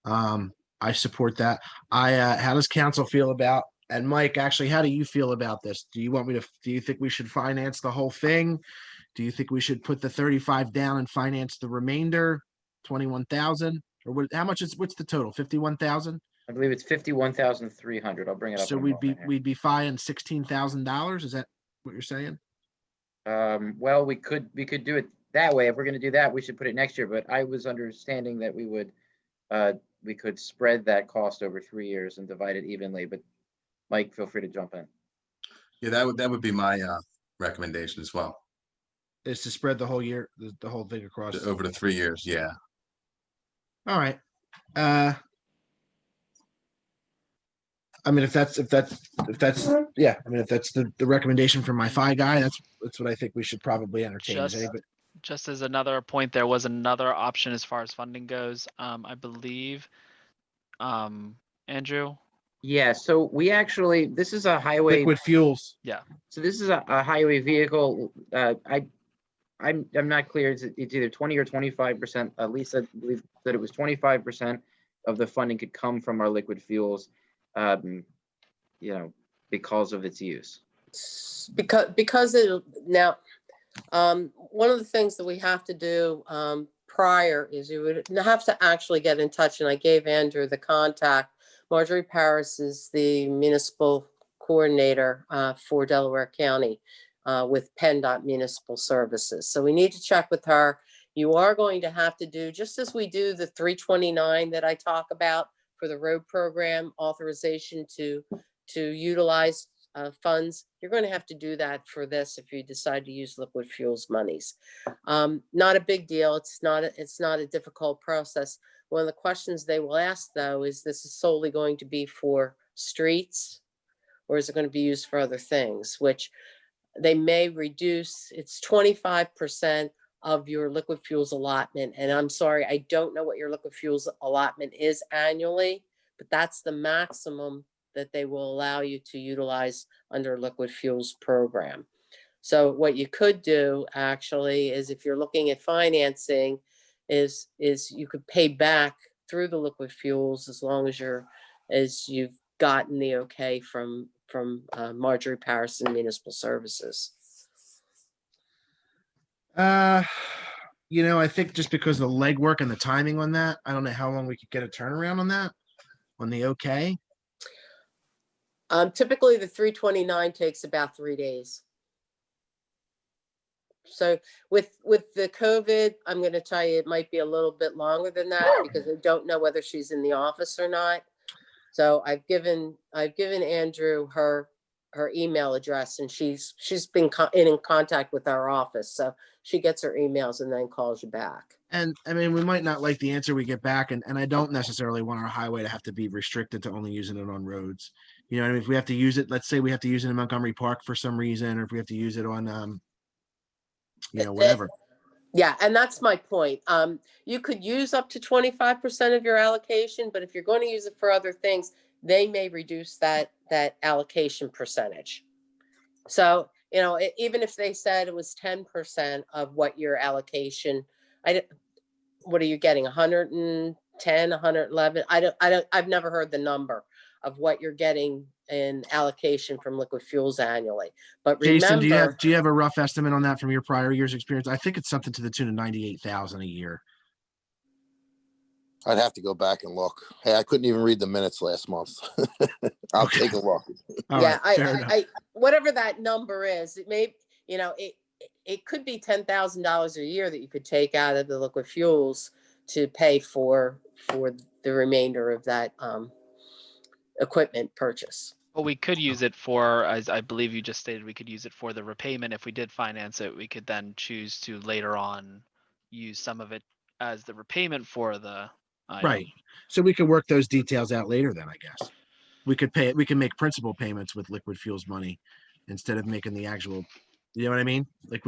I support that. How does council feel about, and Mike, actually, how do you feel about this? Do you think we should finance the whole thing? Do you think we should put the 35 down and finance the remainder, 21,000? Or what's the total? 51,000? I believe it's 51,300. I'll bring it up. So in a moment here. we'd be fine $16,000. Is that what you're saying? Well, we could do it that way. If we're going to do that, we should put it next year. But I was understanding that we could spread that cost over 3 years and divide it evenly. But Mike, feel free to jump in. Yeah, that would be my recommendation as well. Is to spread the whole year, the whole thing across Over the 3 years. Yeah. All right. I mean, if that's yeah, I mean, if that's the recommendation from my FI guy, that's what I think we should probably entertain. Just as another point, there was another option as far as funding goes. I believe, Andrew. Yeah. So we actually, this is a highway. Liquid fuels. Yeah. So this is a highway vehicle. I'm not clear. It's either 20 or 25%. At least I believe that it was 25% of the funding could come from our liquid fuels. Because of its use. Because it now, one of the things that we have to do prior is you would have to actually get in touch, and I gave Andrew the contact. Marjorie Paris is the municipal coordinator for Delaware County with PennDOT Municipal Services. So we need to check with her. You are going to have to do, just as we do the 329 that I talk about for the road program authorization to utilize funds, you're going to have to do that for this if you decide to use liquid fuels monies. Not a big deal. It's not a difficult process. One of the questions they will ask, though, is this is solely going to be for streets, or is it going to be used for other things, which they may reduce. It's 25% of your liquid fuels allotment. And I'm sorry, I don't know what your liquid fuels allotment is annually, but that's the maximum that they will allow you to utilize under liquid fuels program. So what you could do actually is, if you're looking at financing, is you could pay back through the liquid fuels as long as you've gotten the okay from Marjorie Paris and Municipal Services. I think just because of the legwork and the timing on that, I don't know how long we could get a turnaround on that, on the okay. Typically the 329 takes about 3 days. So with the COVID, I'm going to tell you, it might be a little bit longer than that because I don't know whether she's in the office or not. So I've given Andrew her email address, and she's been in contact with our office. So she gets her emails and then calls you back. And I mean, we might not like the answer we get back, and I don't necessarily want our highway to have to be restricted to only using it on roads. You know, I mean, if we have to use it, let's say we have to use it in Montgomery Park for some reason, or if we have to use it on, whatever. Yeah, and that's my point. You could use up to 25% of your allocation, but if you're going to use it for other things, they may reduce that allocation percentage. So, even if they said it was 10% of what your allocation, what are you getting? 110, 111? I've never heard the number of what you're getting in allocation from liquid fuels annually. But remember, Jason, do you have a rough estimate on that from your prior year's experience? I think it's something to the tune of 98,000 a year. I'd have to go back and look. Hey, I couldn't even read the minutes last month. I'll take a look. Yeah, I whatever that number is, it may, it could be $10,000 a year that you could take out of the liquid fuels to pay for the remainder of that equipment purchase. Well, we could use it for, as I believe you just stated, we could use it for the repayment. If we did finance it, we could then choose to later on use some of it as the repayment for the item. Right. So we could work those details out later then, I guess. We can make principal payments with liquid fuels money instead of making the actual, you know what I mean? Like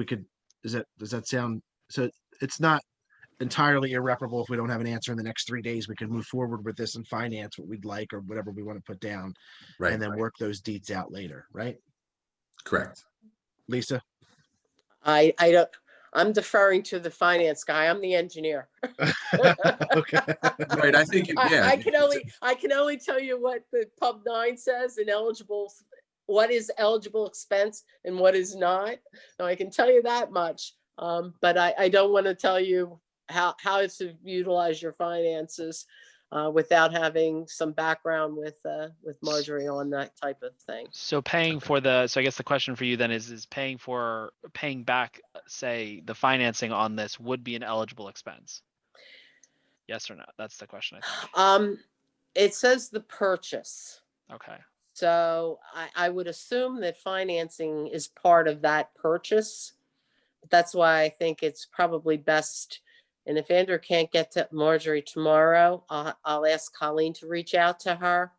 does that sound, so it's not entirely irreparable if we don't have an answer in the next 3 days. We can move forward with this and finance what we'd like or whatever we want to put down, Right. And then work those deeds out later, right? Correct. Lisa? I I'm deferring to the finance guy. I'm the engineer. Okay. Right, I think, yeah. I can only tell you what the Pub 9 says and what is eligible expense and what is not. Now, I can tell you that much, but I don't want to tell you how to utilize your finances without having some background with Marjorie on that type of thing. So paying for so I guess the question for you then is paying back, say, the financing on this would be an eligible expense? Yes or no? That's the question, I think. It says the purchase. Okay. So I would assume that financing is part of that purchase. That's why I think it's probably best. And if Andrew can't get to Marjorie tomorrow, I'll ask Colleen to reach out to her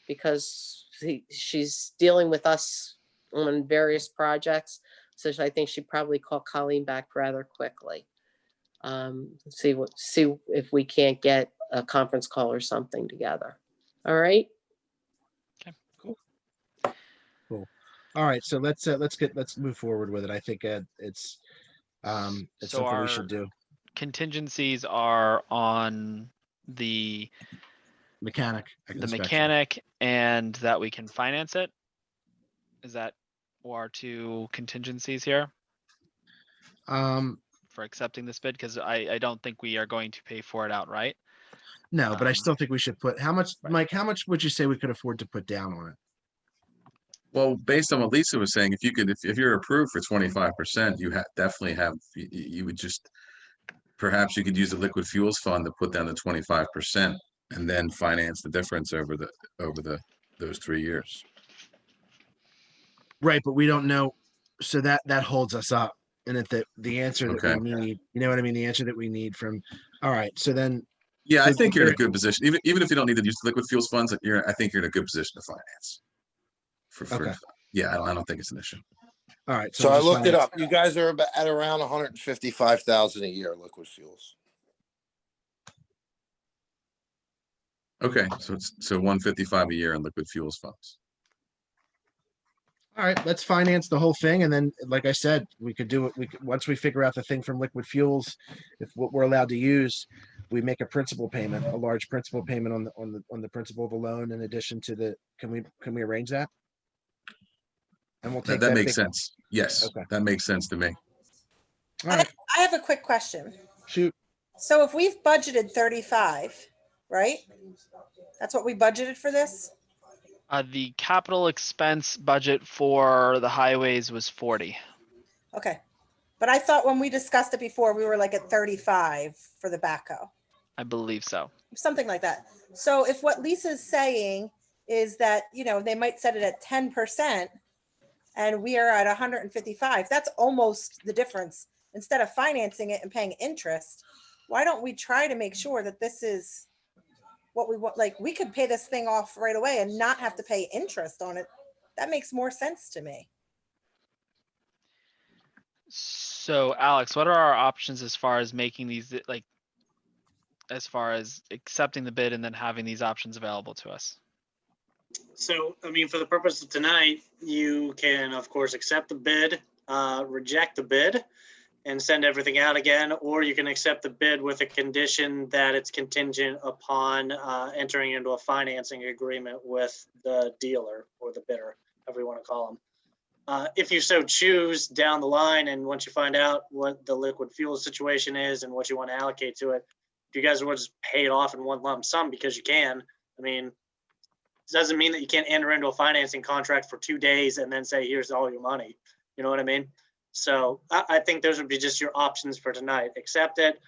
because she's dealing with us on various projects. So I think she'd probably call Colleen back rather quickly. See if we can't get a conference call or something together. All right. Cool. All right. So let's move forward with it. I think it's So something we should do. Contingencies are on the Mechanic. and that we can finance it. Is that our two contingencies here for accepting this bid? Because I don't think we are going to pay for it outright. No, but I still think we should put, how much, Right. Mike, how much would you say we could afford to put down on it? Well, based on what Lisa was saying, if you're approved for 25%, you definitely have, you would just, perhaps you could use the liquid fuels fund to put down the 25% and then finance the difference over those 3 years. Right, but we don't know. So that holds us up. And that the answer that Okay. we need, you know what I mean? The answer that we need from, all right, so then. Yeah, I so think you're in a good position. Even if you don't need to use the liquid fuels funds, I think you're in a good position to finance. Okay. Yeah, I don't think it's an issue. All right. So I looked it up. You guys are at around 155,000 a year liquid fuels. Okay, so 155 a year in liquid fuels funds. All right, let's finance the whole thing. And then, like I said, we could do it. Once we figure out the thing from liquid fuels, if what we're allowed to use, we make a principal payment, a large principal payment on the principal of the loan in addition to the, can we arrange that? And we'll take That makes sense. Yes, Okay. that makes sense to me. All right. I have a quick question. Shoot. So if we've budgeted 35, right? That's what we budgeted for this? The capital expense budget for the highways was 40. Okay. But I thought when we discussed it before, we were like at 35 for the backhoe. I believe so. Something like that. So if what Lisa's saying is that, they might set it at 10% and we are at 155, that's almost the difference. Instead of financing it and paying interest, why don't we try to make sure that this is what we want? Like, we could pay this thing off right away and not have to pay interest on it. That makes more sense to me. So Alex, what are our options as far as making these, like, as far as accepting the bid and then having these options available to us? So, I mean, for the purpose of tonight, you can, of course, accept the bid, reject the bid, and send everything out again, or you can accept the bid with a condition that it's contingent upon entering into a financing agreement with the dealer or the bidder, however you want to call them. If you so choose down the line, and once you find out what the liquid fuel situation is and what you want to allocate to it, if you guys will just pay it off in one lump sum because you can, I mean, it doesn't mean that you can't enter into a financing contract for 2 days and then say, here's all your money. You know what I mean? So I think those would be just your options for tonight. Accept it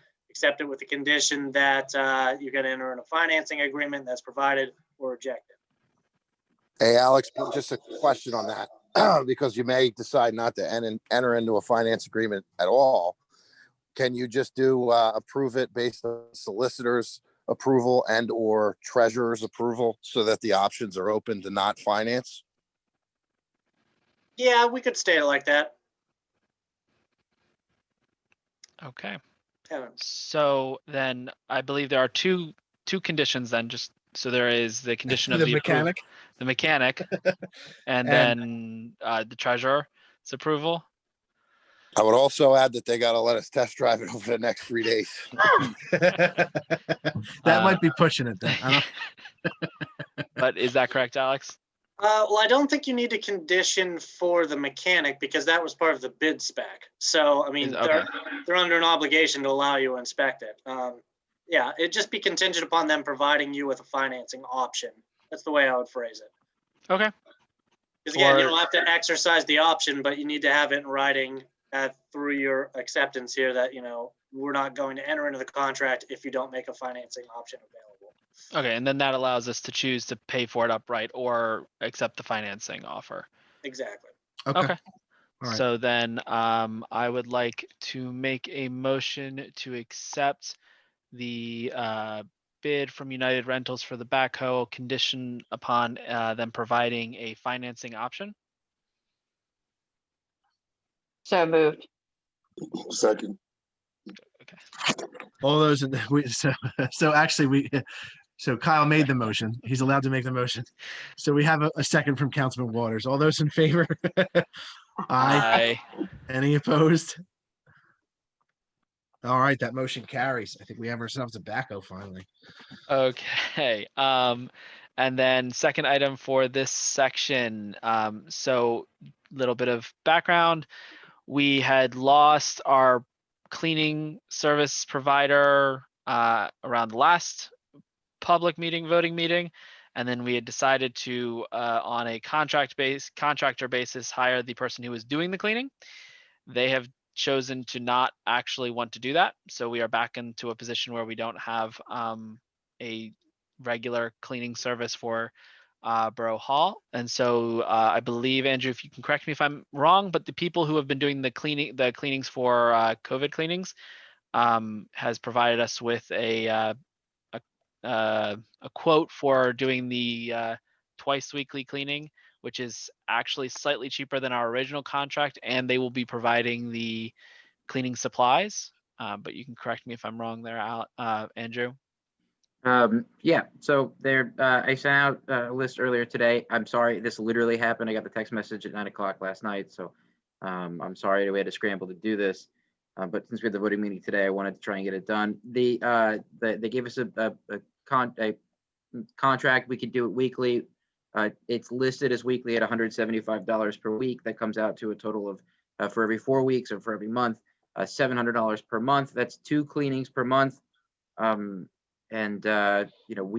with the condition that you're going to enter in a financing agreement that's provided, or reject it. Hey, Alex, just a question on that, because you may decide not to enter into a finance agreement at all. Can you just approve it based on solicitor's approval and or treasurer's approval so that the options are open to not finance? Yeah, we could state it like that. Okay. Kevin. So then I believe there are two conditions then, just so there is the condition of The mechanic. The mechanic, and then the treasurer's approval. I would also add that they got to let us test drive it over the next 3 days. That might be pushing it then. I don't. But is that correct, Alex? Well, I don't think you need a condition for the mechanic because that was part of the bid spec. So, I mean, Okay. they're under an obligation to allow you to inspect it. Yeah, it'd just be contingent upon them providing you with a financing option. That's the way I would phrase it. Okay. Because again, you don't have to exercise the option, but you need to have it in writing through your acceptance here that, we're not going to enter into the contract if you don't make a financing option available. Okay, and then that allows us to choose to pay for it outright or accept the financing offer. Exactly. Okay. Okay. All right. So then I would like to make a motion to accept the bid from United Rentals for the backhoe condition upon them providing a financing option. So moved. Second. All those, so Kyle made the motion. He's allowed to make the motion. So we have a second from Councilman Waters. All those in favor? Aye. Any opposed? All right, that motion carries. I think we have ourselves a backhoe finally. Okay. And then second item for this section. So little bit of background. We had lost our cleaning service provider around the last public meeting, voting meeting. And then we had decided to, on a contractor basis, hire the person who was doing the cleaning. They have chosen to not actually want to do that. So we are back into a position where we don't have a regular cleaning service for Borough Hall. And so I believe, Andrew, if you can correct me if I'm wrong, but the people who have been doing the cleanings for COVID cleanings has provided us with a quote for doing the twice weekly cleaning, which is actually slightly cheaper than our original contract, and they will be providing the cleaning supplies. But you can correct me if I'm wrong there, Andrew. Yeah, so there, I sent out a list earlier today. I'm sorry, this literally happened. I got the text message at 9 o'clock last night. So I'm sorry that we had to scramble to do this. But since we had the voting meeting today, I wanted to try and get it done. They gave us a contract. We could do it weekly. It's listed as weekly at $175 per week. That comes out to a total of, for every 4 weeks or for every month, $700 per month. That's 2 cleanings per month. We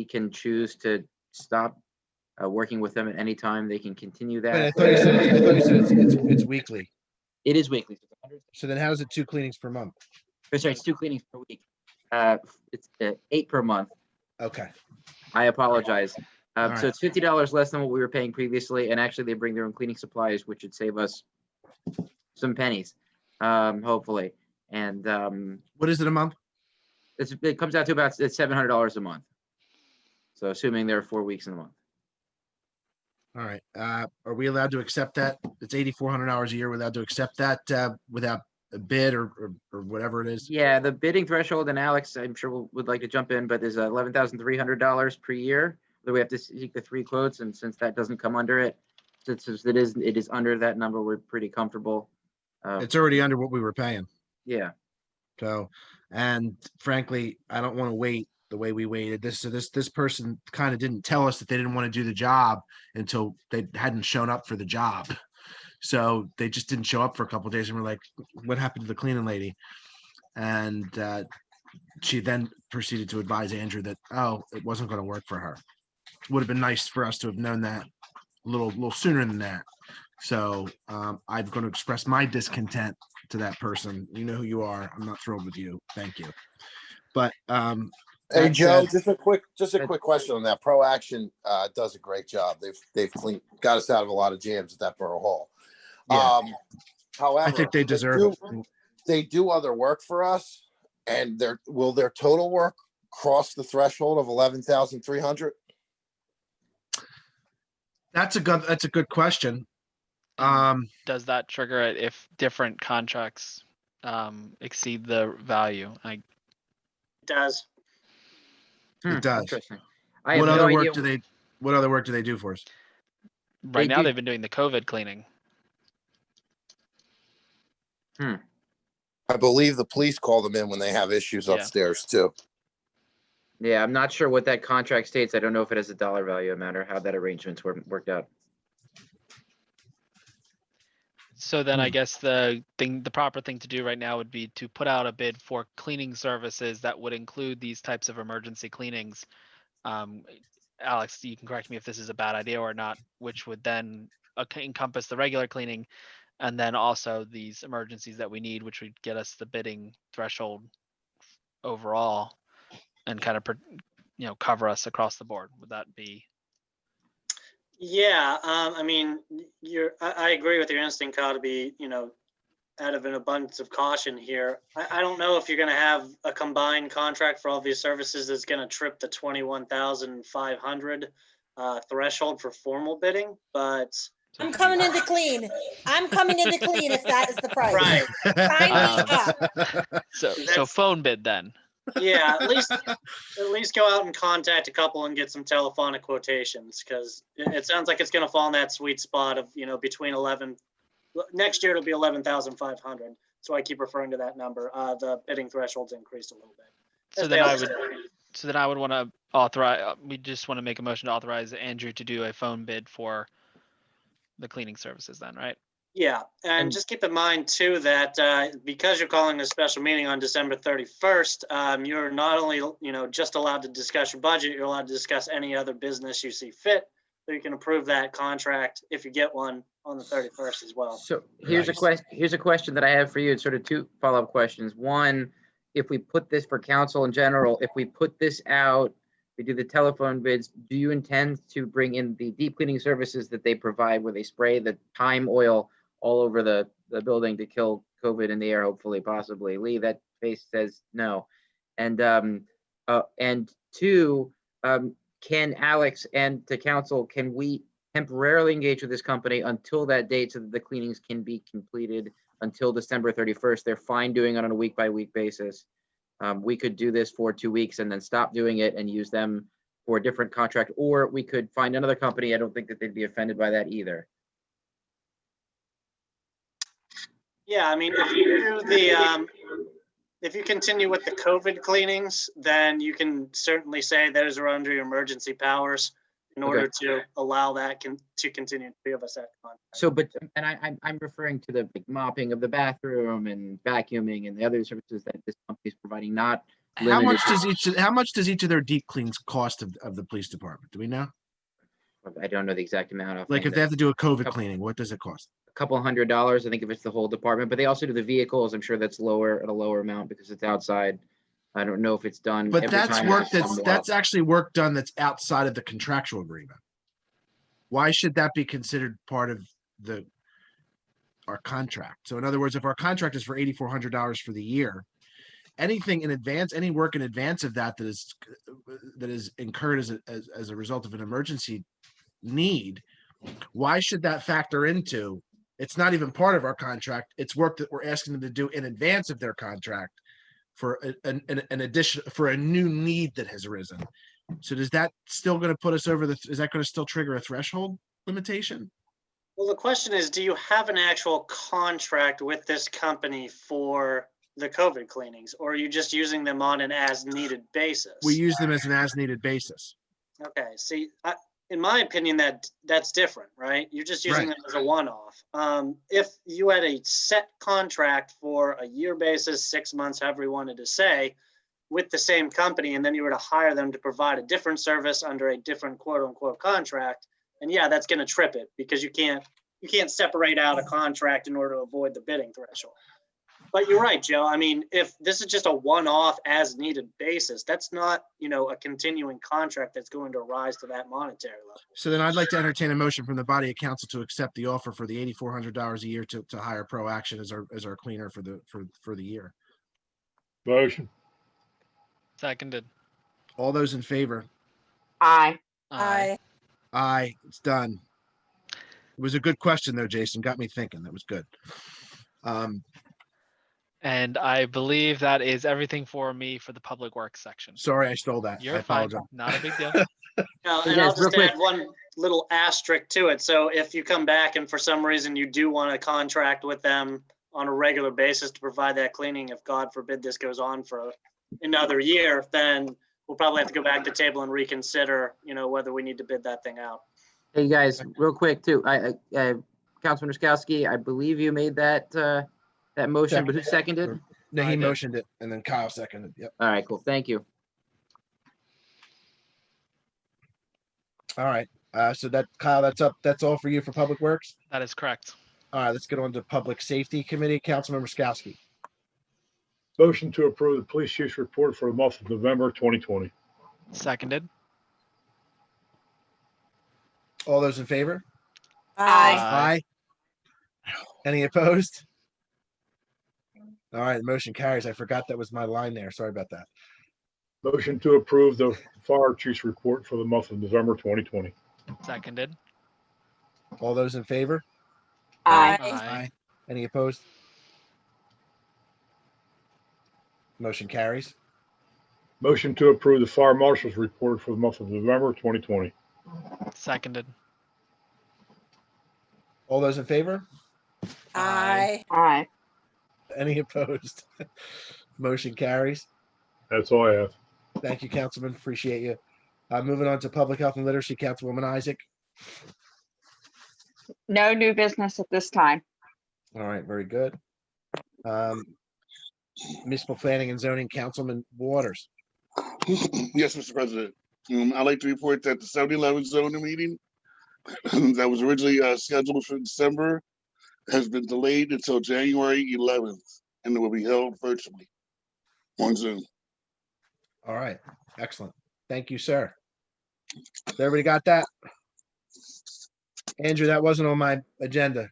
can choose to stop working with them at any time. They can continue that. But I thought you said it's weekly. It is weekly. So then how is it 2 cleanings per month? Sorry, it's 2 cleanings per week. It's 8 per month. Okay. I apologize. Right. So it's $50 less than what we were paying previously. And actually they bring their own cleaning supplies, which would save us some pennies, hopefully. And what is it a month? It comes out to about $700 a month. So assuming there are 4 weeks in a month. All right. Are we allowed to accept that? It's $8,400 a year. We're allowed to accept that without a bid or whatever it is? Yeah, the bidding threshold, and Alex, I'm sure would like to jump in, but there's $11,300 per year that we have to seek the 3 quotes. And since that doesn't come under it, since it is under that number, we're pretty comfortable. It's already under what we were paying. Yeah. So, and frankly, I don't want to wait the way we waited. This person kind of didn't tell us that they didn't want to do the job until they hadn't shown up for the job. So they just didn't show up for a couple of days, and we're like, what happened to the cleaning lady? And she then proceeded to advise Andrew that, it wasn't going to work for her. Would have been nice for us to have known that a little sooner than that. So I'm going to express my discontent to that person. You know who you are. I'm not thrilled with you. Thank you. But hey Joe, just a quick question on that. Pro Action does a great job. They've got us out of a lot of jams at that Borough Hall. Yeah. However, I think they deserve it. They do other work for us, and will their total work cross the threshold of 11,300? That's a good question. Does that trigger it if different contracts exceed the value? It does. It does. Interesting. What other work do they do for us? Right now, they've been doing the COVID cleaning. I believe the police call them in when they have issues Yeah. upstairs too. Yeah, I'm not sure what that contract states. I don't know if it has a dollar value amount or how that arrangement's worked out. So then I guess the proper thing to do right now would be to put out a bid for cleaning services that would include these types of emergency cleanings. Alex, you can correct me if this is a bad idea or not, which would then encompass the regular cleaning and then also these emergencies that we need, which would get us the bidding threshold overall and kind of, cover us across the board. Would that be? Yeah, I mean, I agree with your instinct, Kyle, to be, out of an abundance of caution here. I don't know if you're going to have a combined contract for all these services that's going to trip the 21,500 threshold for formal bidding, but I'm coming in to clean. I'm coming in to clean if that is the price. right. Sign me up. So phone bid then. Yeah, at least go out and contact a couple and get some telephonic quotations, because it sounds like it's going to fall in that sweet spot of, between 11. Next year it'll be 11,500. So I keep referring to that number. The bidding threshold's increased a little bit. So then I would want to authorize. We just want to make a motion to authorize Andrew to do a phone bid for the cleaning services. Then, right? Yeah, and just keep in mind too that because you're calling a special meeting on December 31st, you're not only just allowed to discuss your budget, you're allowed to discuss any other business you see fit. So you can approve that contract if you get one on the 31st as well. So here's a question. Here's a question that I have for you. It's sort of two follow-up questions. One, if we put this for council in general, if we put this out, we do the telephone bids, do you intend to bring in the deep cleaning services that they provide where they spray the thyme oil all over the building to kill COVID in the air, hopefully, possibly? Lee, that face says no. And two, can Alex and to council, can we temporarily engage with this company until that date so that the cleanings can be completed until December 31st? They're fine doing it on a week-by-week basis. We could do this for 2 weeks and then stop doing it and use them for a different contract, or we could find another company. I don't think that they'd be offended by that either. Yeah, I mean, if you do if you continue with the COVID cleanings, then you can certainly say those are under your emergency powers in order to allow that to continue to give us that contract. So, but, and I'm referring to the mopping of the bathroom and vacuuming and the other services that this company is providing, not how much does each of their deep cleans cost of the police department? Do we know? I don't know the exact amount. Like if they have to do a COVID cleaning, what does it cost? Couple $100, I think, if it's the whole department, but they also do the vehicles. I'm sure that's lower at a lower amount because it's outside. I don't know if it's done. But that's work that's actually work done that's outside of the contractual agreement. Why should that be considered part of our contract? So in other words, if our contract is for $8,400 for the year, anything in advance, any work in advance of that is incurred as a result of an emergency need, why should that factor into? It's not even part of our contract. It's work that we're asking them to do in advance of their contract for an addition, for a new need that has arisen. So is that still going to put us over is that going to still trigger a threshold limitation? Well, the question is, do you have an actual contract with this company for the COVID cleanings, or are you just using them on an as needed basis? We use them as an as needed basis. Okay. See, in my opinion, that's different, right? You're just using them as a one-off. If you had a set contract for a year basis, 6 months, however you wanted to say, with the same company, and then you were to hire them to provide a different service under a different quote unquote contract, and yeah, that's going to trip it because you can't separate out a contract in order to avoid the bidding threshold. But you're right, Joe. I mean, if this is just a one-off as needed basis, that's not, a continuing contract that's going to rise to that monetary level. So then I'd like to entertain a motion from the body of council to accept the offer for the $8,400 a year to hire Pro Action as our cleaner for the year. Motion. Seconded. All those in favor? Aye. Aye. Aye. It's done. It was a good question though, Jason. Got me thinking. That was good. And I believe that is everything for me for the public works section. Sorry, I stole that. You're fine. Not a big deal. And I'll just add one little asterisk to it. So if you come back and for some reason you do want to contract with them on a regular basis to provide that cleaning. If God forbid this goes on for another year, then we'll probably have to go back to the table and reconsider, whether we need to bid that thing out. Hey, guys, real quick too, Councilman Oskowski, I believe you made that motion, but who seconded? No, he motioned it and then Kyle seconded. Yep. All right, cool. Thank you. All right. So that Kyle, that's all for you for Public Works. That is correct. All right, let's get on to Public Safety Committee. Councilmember Skowski. Motion to approve the police chief's report for the month of November 2020. Seconded. All those in favor? Aye. Aye. Any opposed? All right, the motion carries. I forgot that was my line there. Sorry about that. Motion to approve the fire chief's report for the month of November 2020. Seconded. All those in favor? Aye. Aye. Any opposed? Motion carries. Motion to approve the fire marshal's report for the month of November 2020. Seconded. All those in favor? Aye. Aye. Any opposed? Motion carries. That's all I have. Thank you, Councilman. Appreciate you. Moving on to Public Health and Literacy, Councilwoman Isaac. No new business at this time. All right, very good. Municipal Planning and Zoning, Councilman Waters. Yes, Mr. President. I'd like to report that the 7-11 zoning meeting that was originally scheduled for December has been delayed until January 11th, and it will be held virtually on Zoom. All right, excellent. Thank you, sir. Everybody got that? Andrew, that wasn't on my agenda.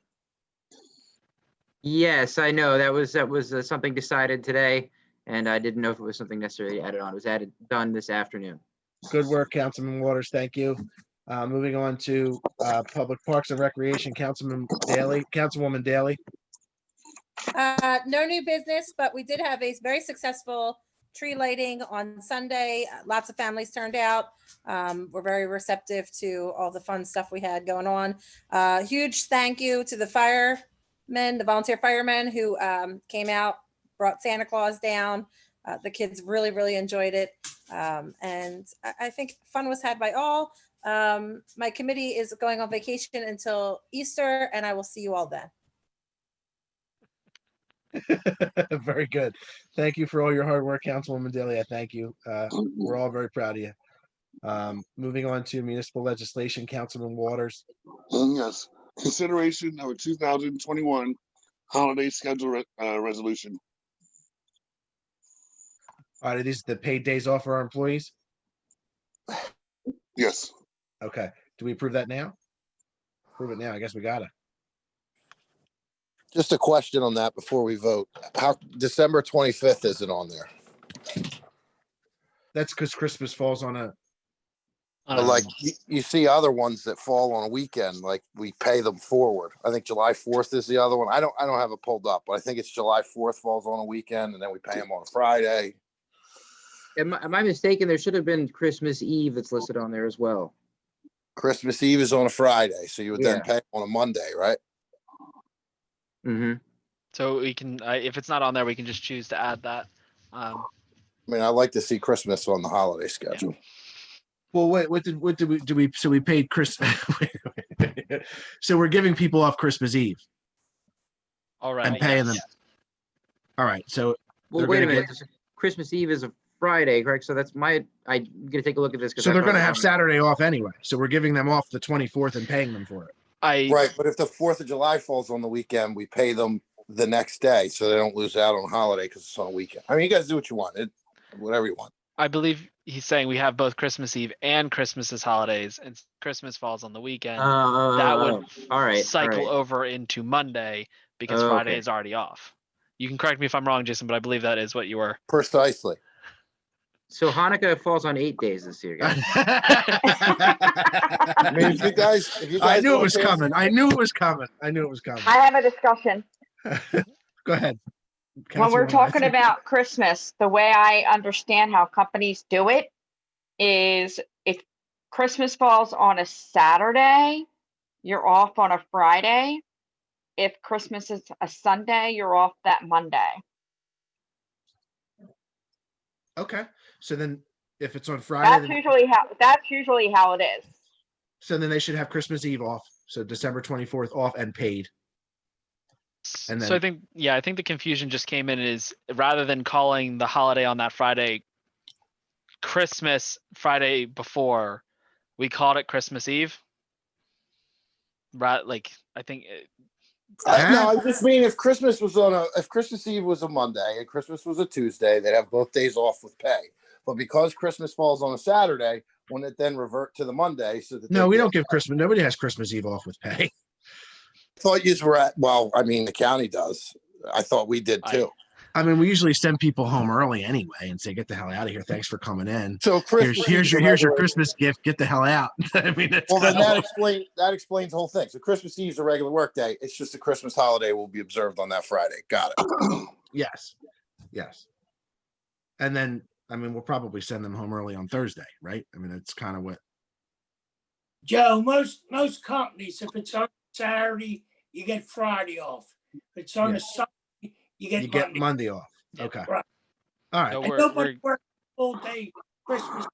Yes, I know. That was something decided today, and I didn't know if it was something necessarily added on. It was done this afternoon. Good work, Councilman Waters. Thank you. Moving on to Public Parks and Recreation, Councilwoman Daly. No new business, but we did have a very successful tree lighting on Sunday. Lots of families turned out. We're very receptive to all the fun stuff we had going on. Huge thank you to the firemen, the volunteer firemen who came out, brought Santa Claus down. The kids really, really enjoyed it. And I think fun was had by all. My committee is going on vacation until Easter, and I will see you all then. Very good. Thank you for all your hard work, Councilwoman Daly. I thank you. We're all very proud of you. Moving on to municipal legislation, Councilman Waters. Yes. Consideration of a 2021 holiday schedule resolution. All right, are these the paid days off for our employees? Yes. Okay. Do we approve that now? Approve it now. I guess we gotta. Just a question on that before we vote. How December 25th isn't on there? That's because Christmas falls on a. But like you see other ones that fall on a weekend, like we pay them forward. I think July 4th is the other one. I don't have it pulled up, but I think it's July 4th falls on a weekend, and then we pay them on a Friday. Am I mistaken? There should have been Christmas Eve that's listed on there as well. Christmas Eve is on a Friday, so you would then pay on a Monday, right? Mm-hmm. So we can, if it's not on there, we can just choose to add that. I mean, I'd like to see Christmas on the holiday schedule. Yeah. Well, what did we? So we paid Chris. So we're giving people off Christmas Eve. All right. And paying them. All right. So. Well, wait a minute. Christmas Eve is a Friday, correct? So that's I'm gonna take a look at this. So they're gonna have Saturday off anyway. So we're giving them off the 24th and paying them for it. Right, but if the 4th of July falls on the weekend, we pay them the next day so they don't lose out on holiday because it's on a weekend. I mean, you guys do what you want, whatever you want. I believe he's saying we have both Christmas Eve and Christmas as holidays, and Christmas falls on the weekend. That would cycle over into Monday because Friday is already off. You can correct me if I'm wrong, Jason, but I believe that is what you were. Precisely. So Hanukkah falls on 8 days this year, guys. I mean, if you guys I knew it was coming. I knew it was coming. I have a discussion. Go ahead. When we're talking about Christmas, the way I understand how companies do it is if Christmas falls on a Saturday, you're off on a Friday. if Christmas is a Sunday, you're off that Monday. Okay, so then if it's on Friday, That's usually how it is. so then they should have Christmas Eve off. So December 24th off and paid. And So I then, think, I think the confusion just came in is rather than calling the holiday on that Friday, Christmas Friday before, we called it Christmas Eve. Right, like, I think, No, I just mean if Christmas Eve was a Monday and Christmas was a Tuesday, they'd have both days off with pay. But because Christmas falls on a Saturday, wouldn't it then revert to the Monday? So that no, we don't give Christmas. Nobody has Christmas Eve off with pay. I thought you were at. Well, I mean, the county does. I thought we did too. I mean, we usually send people home early anyway and say, "Get the hell out of here! Thanks for coming in. So Christmas here's your Christmas gift. Get the hell out." I mean, well, then that explains the whole thing. So Christmas Eve is a regular work day. It's just a Christmas holiday will be observed on that Friday. Got it. Yes. And then, I mean, we'll probably send them home early on Thursday, right? I mean, that's kind of what. Joe, most companies, if it's on Saturday, you get Friday off. If it's on a Sunday, you get Monday off. Okay. Right. All right. No, And nobody works full day Christmas.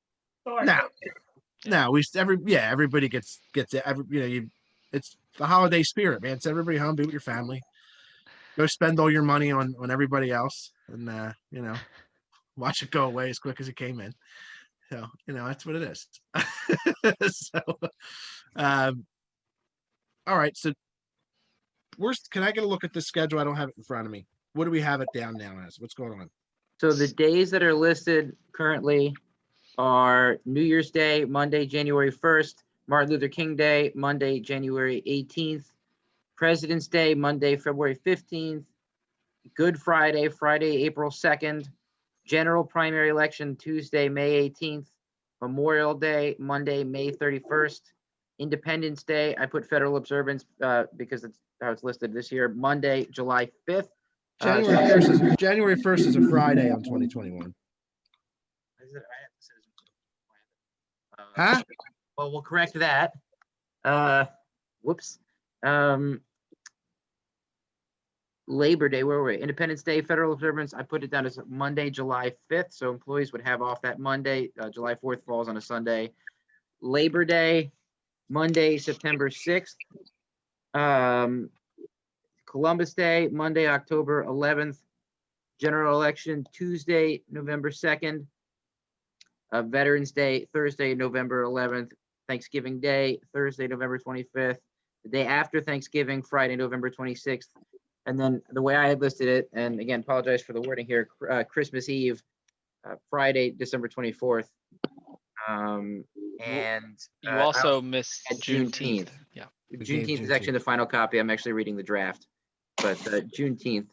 No, everybody gets it. It's the holiday spirit, man. It's everybody home, be with your family. Go spend all your money on everybody else, and watch it go away as quick as it came in. So that's what it is. So, all right. So, can I get a look at the schedule? I don't have it in front of me. What do we have it down now as? What's going on? So the days that are listed currently are New Year's Day, Monday, January 1st, Martin Luther King Day, Monday, January 18th, President's Day, Monday, February 15th, Good Friday, Friday, April 2nd, General Primary Election, Tuesday, May 18th, Memorial Day, Monday, May 31st, Independence Day, I put federal observance because that's how it's listed this year, Monday, July 5th. January 1st is a Friday on 2021. Huh? Well, we'll correct that. Whoops. Labor Day, where were we? Independence Day, federal observance. I put it down as Monday, July 5th. So employees would have off that Monday. July 4th falls on a Sunday. Labor Day, Monday, September 6th. Columbus Day, Monday, October 11th. General election, Tuesday, November 2nd. Veterans Day, Thursday, November 11th. Thanksgiving Day, Thursday, November 25th. The day after Thanksgiving, Friday, November 26th. And then the way I had listed it, and again, apologize for the wording here, Christmas Eve, Friday, December 24th. And you also missed Juneteenth. Yeah. Juneteenth is actually the final copy. I'm actually reading the draft, but Juneteenth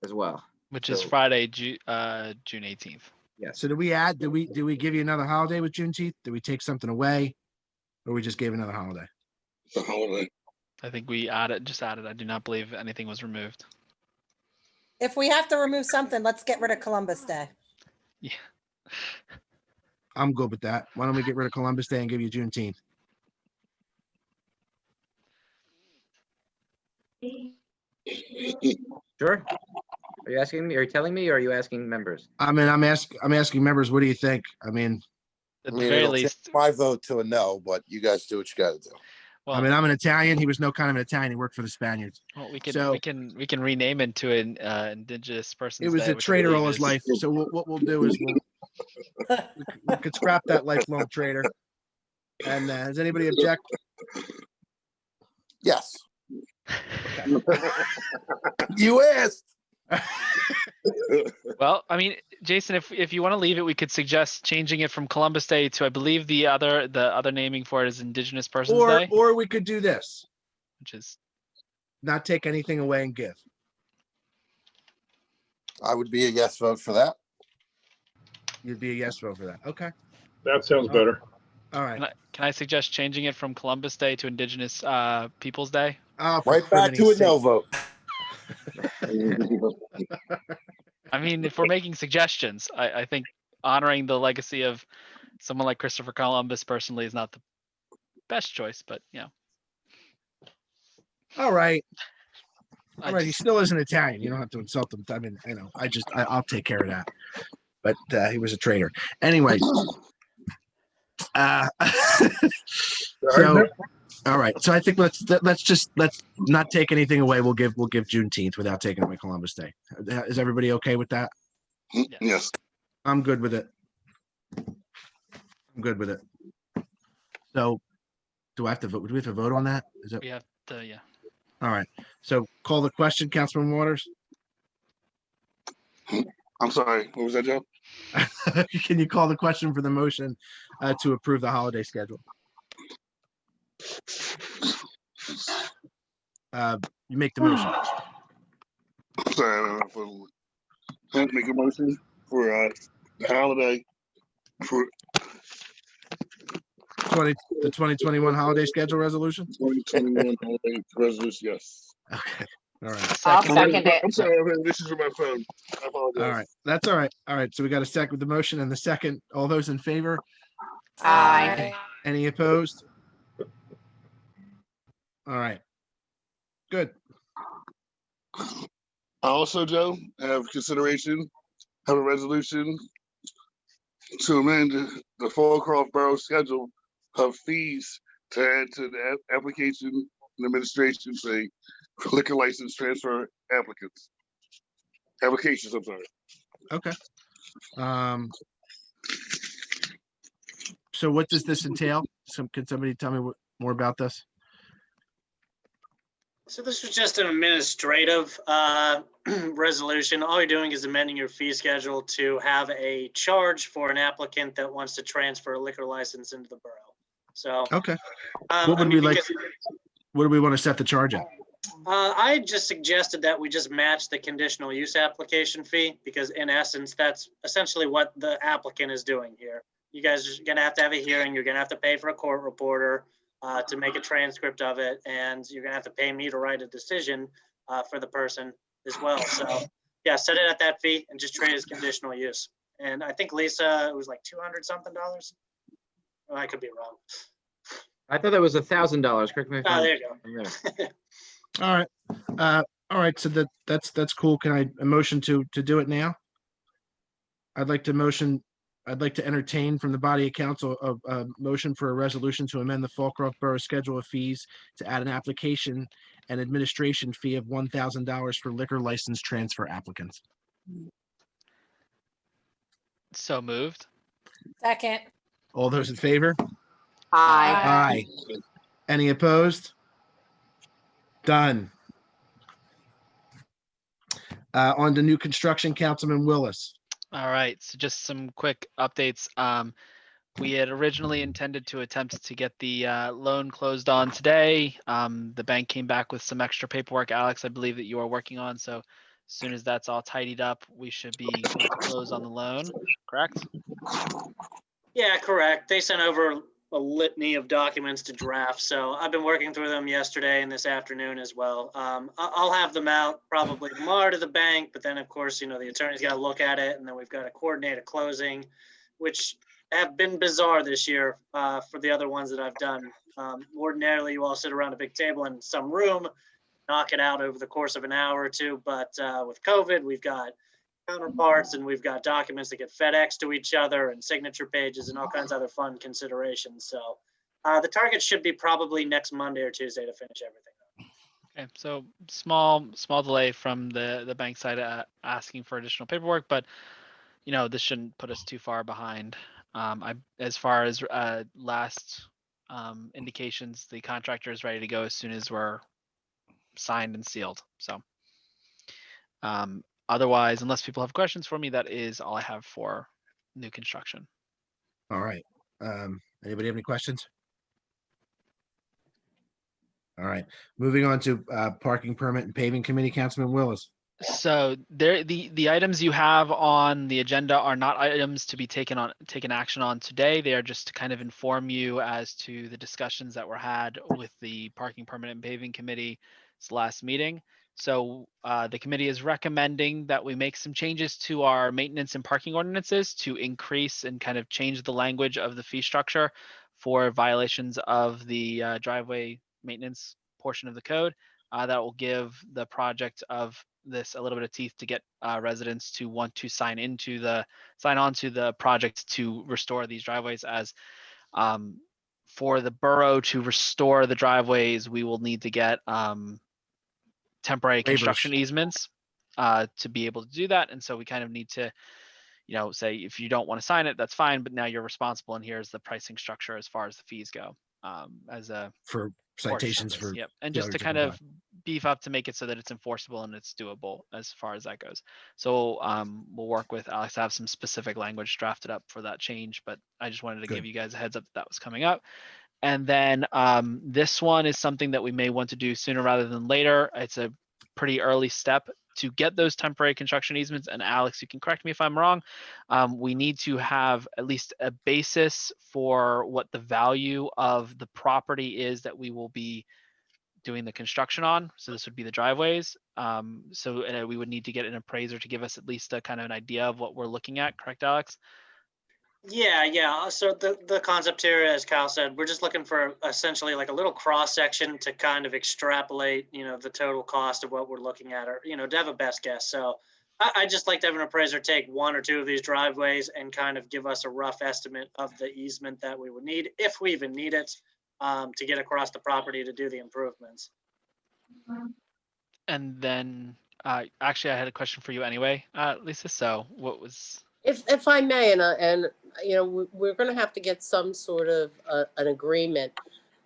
as well. Which is Friday, June 18th. Yes. So do we give you another holiday with Juneteenth? Did we take something away, or we just gave another holiday? It's a holiday. I think we just added. I do not believe anything was removed. If we have to remove something, let's get rid of Columbus Day. Yeah. I'm good with that. Why don't we get rid of Columbus Day and give you Juneteenth? Sure. Are you asking me? Are you telling me? Or are you asking members? I mean, I'm asking members. What do you think? I mean, at the very least, my vote to a no, but you guys do what you got to do. Well, I mean, I'm an Italian. He was no kind of an Italian. He worked for the Spaniards. Well, we can rename it to an indigenous person. It was a traitor all his life. So what we'll do is we could scrap that lifelong traitor. And does anybody object? Yes. You asked. Well, I mean, Jason, if you want to leave it, we could suggest changing it from Columbus Day to, I believe the other naming for it is Indigenous Persons Day. Or we could do this, which is not take anything away and give. I would be a yes vote for that. You'd be a yes vote for that. Okay. That sounds better. All right. Can I suggest changing it from Columbus Day to Indigenous Peoples Day? Right back to a no vote. I mean, if we're making suggestions, I think honoring the legacy of someone like Christopher Columbus personally is not the best choice, but All right. All right, he still isn't Italian. You don't have to insult him. I mean, I'll take care of that. But he was a traitor. Anyways. So, all right. So I think let's not take anything away. We'll give Juneteenth without taking away Columbus Day. Is everybody okay with that? Yes. I'm good with it. So, do I have to vote? Do we have to vote on that? Is it? We have to, yeah. All right. So call the question, Councilman Waters. I'm sorry. What was that, Joe? Can you call the question for the motion to approve the holiday schedule? You make the motion. I'm sorry. I have to make a motion for the holiday for the 2021 holiday schedule resolution. 2021 holiday resolution. Yes. Okay. All right. I'll second it. I'm sorry. This is my phone. I apologize. All right. That's all right. All right. So we got a second with the motion and the second. All those in favor? Aye. Any opposed? All right. Good. I also, Joe, have a resolution to amend the Folcroft Borough schedule of fees to add to the application and administration fee for liquor license transfer applications, I'm sorry. Okay. So what does this entail? Can somebody tell me more about this? So this was just an administrative resolution. All you're doing is amending your fee schedule to have a charge for an applicant that wants to transfer a liquor license into the borough. So, okay. What would we like? What do we want to set the charge at? I just suggested that we just match the conditional use application fee because in essence, that's essentially what the applicant is doing here. You guys are going to have a hearing. You're going to have to pay for a court reporter to make a transcript of it. And you're going to have to pay me to write a decision for the person as well. So yeah, set it at that fee and just treat it as conditional use. And I think Lisa, it was like $200 something. Oh, I could be wrong. I thought that was $1,000. Correct me if I'm there you go. All right. All right. So that's cool. Can I a motion to do it now? I'd like to entertain from the body of council a motion for a resolution to amend the Folcroft Borough Schedule of Fees to add an application and administration fee of $1,000 for liquor license transfer applicants. So moved. Second. All those in favor? Aye. Aye. Any opposed? Done. On to new construction, Councilman Willis. All right, so just some quick updates. We had originally intended to attempt to get the loan closed on today. The bank came back with some extra paperwork, Alex, I believe that you are working on. So as soon as that's all tidied up, we should be good to close on the loan, correct? Yeah, correct. They sent over a litany of documents to draft. So I've been working through them yesterday and this afternoon as well. I'll have them out probably tomorrow to the bank, but then of course, the attorney's got to look at it and then we've got to coordinate a closing, which have been bizarre this year for the other ones that I've done. Ordinarily, you all sit around a big table in some room, knock it out over the course of an hour or two. But with COVID, we've got counterparts and we've got documents that get FedEx to each other and signature pages and all kinds of other fun considerations. So the target should be probably next Monday or Tuesday to finish everything up. Okay, so small delay from the bank side asking for additional paperwork, but this shouldn't put us too far behind. As far as last indications, the contractor is ready to go as soon as we're signed and sealed. So otherwise, unless people have questions for me, that is all I have for new construction. All right. Anybody have any questions? All right. Moving on to parking permit and paving committee, Councilman Willis. So the items you have on the agenda are not items to be taken action on today. They are just to kind of inform you as to the discussions that were had with the parking permit and paving committee's last meeting. So the committee is recommending that we make some changes to our maintenance and parking ordinances to increase and kind of change the language of the fee structure for violations of the driveway maintenance portion of the code. that will give the project of this a little bit of teeth to get residents to want to sign on to the project to restore these driveways. As for the borough to restore the driveways, we will need to get temporary construction easements to be able to do that. And so we kind of need to, say if you don't want to sign it, that's fine, but now you're responsible, and here's the pricing structure as far as the fees go, as a for citations for yep. And just to kind of beef up to make it so that it's enforceable and it's doable as far as that goes. So we'll work with Alex to have some specific language drafted up for that change, but I just wanted to give you guys a heads up that was coming up. And then this one is something that we may want to do sooner rather than later. It's a pretty early step to get those temporary construction easements. And Alex, you can correct me if I'm wrong. We need to have at least a basis for what the value of the property is that we will be doing the construction on. So this would be the driveways. So we would need to get an appraiser to give us at least a kind of an idea of what we're looking at. Correct, Alex? Yeah. So the concept here, as Kyle said, we're just looking for essentially like a little cross section to kind of extrapolate, the total cost of what we're looking at, or, to have a best guess. So I just like to have an appraiser take one or two of these driveways and kind of give us a rough estimate of the easement that we would need, if we even need it, to get across the property to do the improvements. And then actually I had a question for you anyway, Lisa. So what was... If I may, and we're going to have to get some sort of an agreement.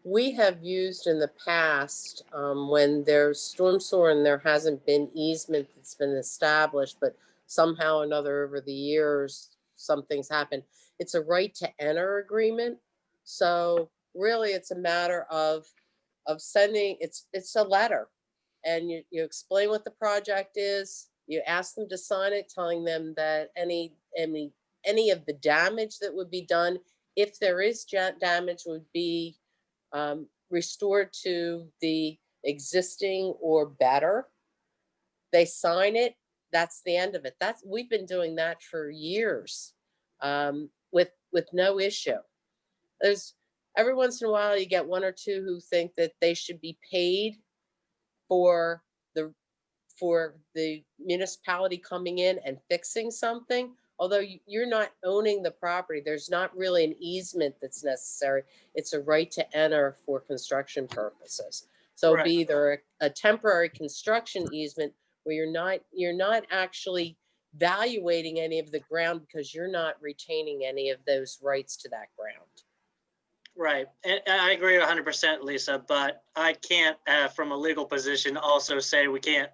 We have used in the past when there's storm sewer and there hasn't been easement that's been established, but somehow or another over the years something's happened. It's a right to enter agreement. So really, it's a matter of sending. It's a letter, and you explain what the project is. You ask them to sign it, telling them that any of the damage that would be done, if there is damage, would be restored to the existing or better. They sign it. That's the end of it. We've been doing that for years with no issue. There's every once in a while you get one or two who think that they should be paid for the municipality coming in and fixing something. Although you're not owning the property, there's not really an easement that's necessary. It's a right to enter for construction purposes. So it'd be either a temporary construction easement where you're not actually valuating any of the ground because you're not retaining any of those rights to that ground. Right. And I agree 100%, Lisa, but I can't, from a legal position, also say we can't,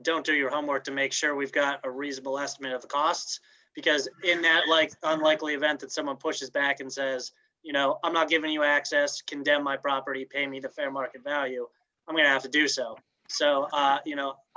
don't do your homework to make sure we've got a reasonable estimate of the costs. Because in that unlikely event that someone pushes back and says, I'm not giving you access, condemn my property, pay me the fair market value, I'm going to have to do so. So, I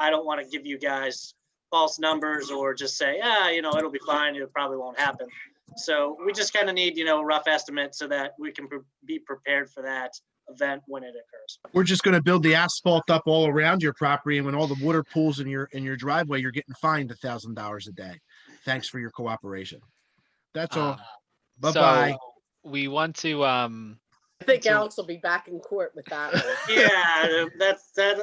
don't want to give you guys false numbers or just say, it'll be fine. It probably won't happen. So we just kind of need, a rough estimate so that we can be prepared for that event when it occurs. We're just going to build the asphalt up all around your property, and when all the water pools in your driveway, you're getting fined $1,000 a day. Thanks for your cooperation. That's all. Bye-bye. So we want to I think Alex will be back in court with that one. Yeah,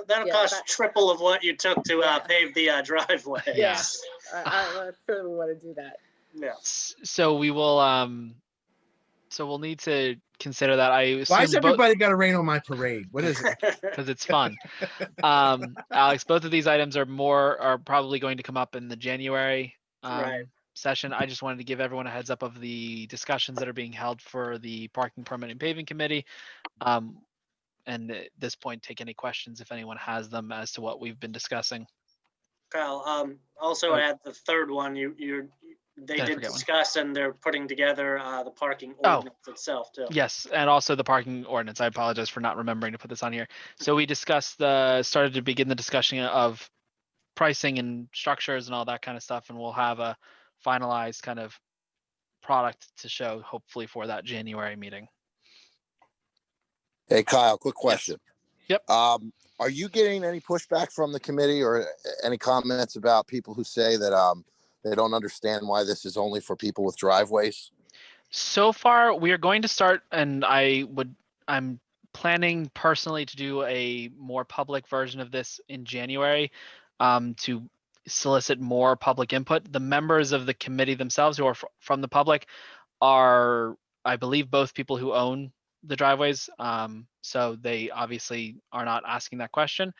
that'll cost triple of what you took to pave the driveway. Yes, I really want to do that. Yeah. So we will so we'll need to consider that. I assume why has everybody got to rain on my parade? What is it? Because it's fun. Alex, both of these items are probably going to come up in the January session. I just wanted to give everyone a heads up of the discussions that are being held for the parking permit and paving committee. And at this point, take any questions if anyone has them as to what we've been discussing. Kyle, also add the third one. They did discuss and they're putting together the parking ordinance itself too. Yes, and also the parking ordinance. I apologize for not remembering to put this on here. So we discussed started to begin the discussion of pricing and structures and all that kind of stuff, and we'll have a finalized kind of product to show hopefully for that January meeting. Hey Kyle, quick question. Yep. Are you getting any pushback from the committee or any comments about people who say that they don't understand why this is only for people with driveways? So far, we are going to start, and I'm planning personally to do a more public version of this in January, to solicit more public input. The members of the committee themselves who are from the public are, I believe, both people who own the driveways. So they obviously are not asking that question.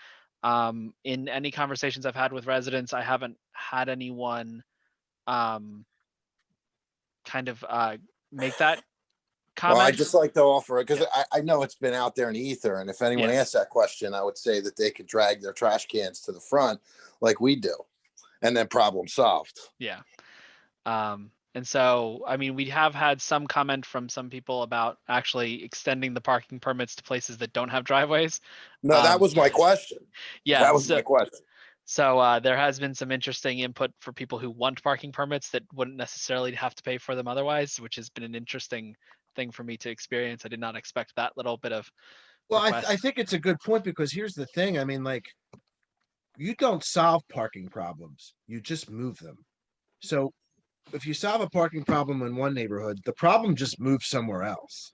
In any conversations I've had with residents, I haven't had anyone kind of make that comment. Well, I just like to offer it because I know it's been out there in the ether. And if anyone Yeah. asks that question, I would say that they could drag their trash cans to the front like we do. And then problem solved. Yeah. And so, I mean, we have had some comment from some people about actually extending the parking permits to places that don't have driveways. No, that was my question. Yeah. That was my question. So there has been some interesting input for people who want parking permits that wouldn't necessarily have to pay for them otherwise, which has been an interesting thing for me to experience. I did not expect that little bit of Well, request. I think it's a good point because here's the thing. I mean, like, you don't solve parking problems, you just move them. So if you solve a parking problem in one neighborhood, the problem just moves somewhere else.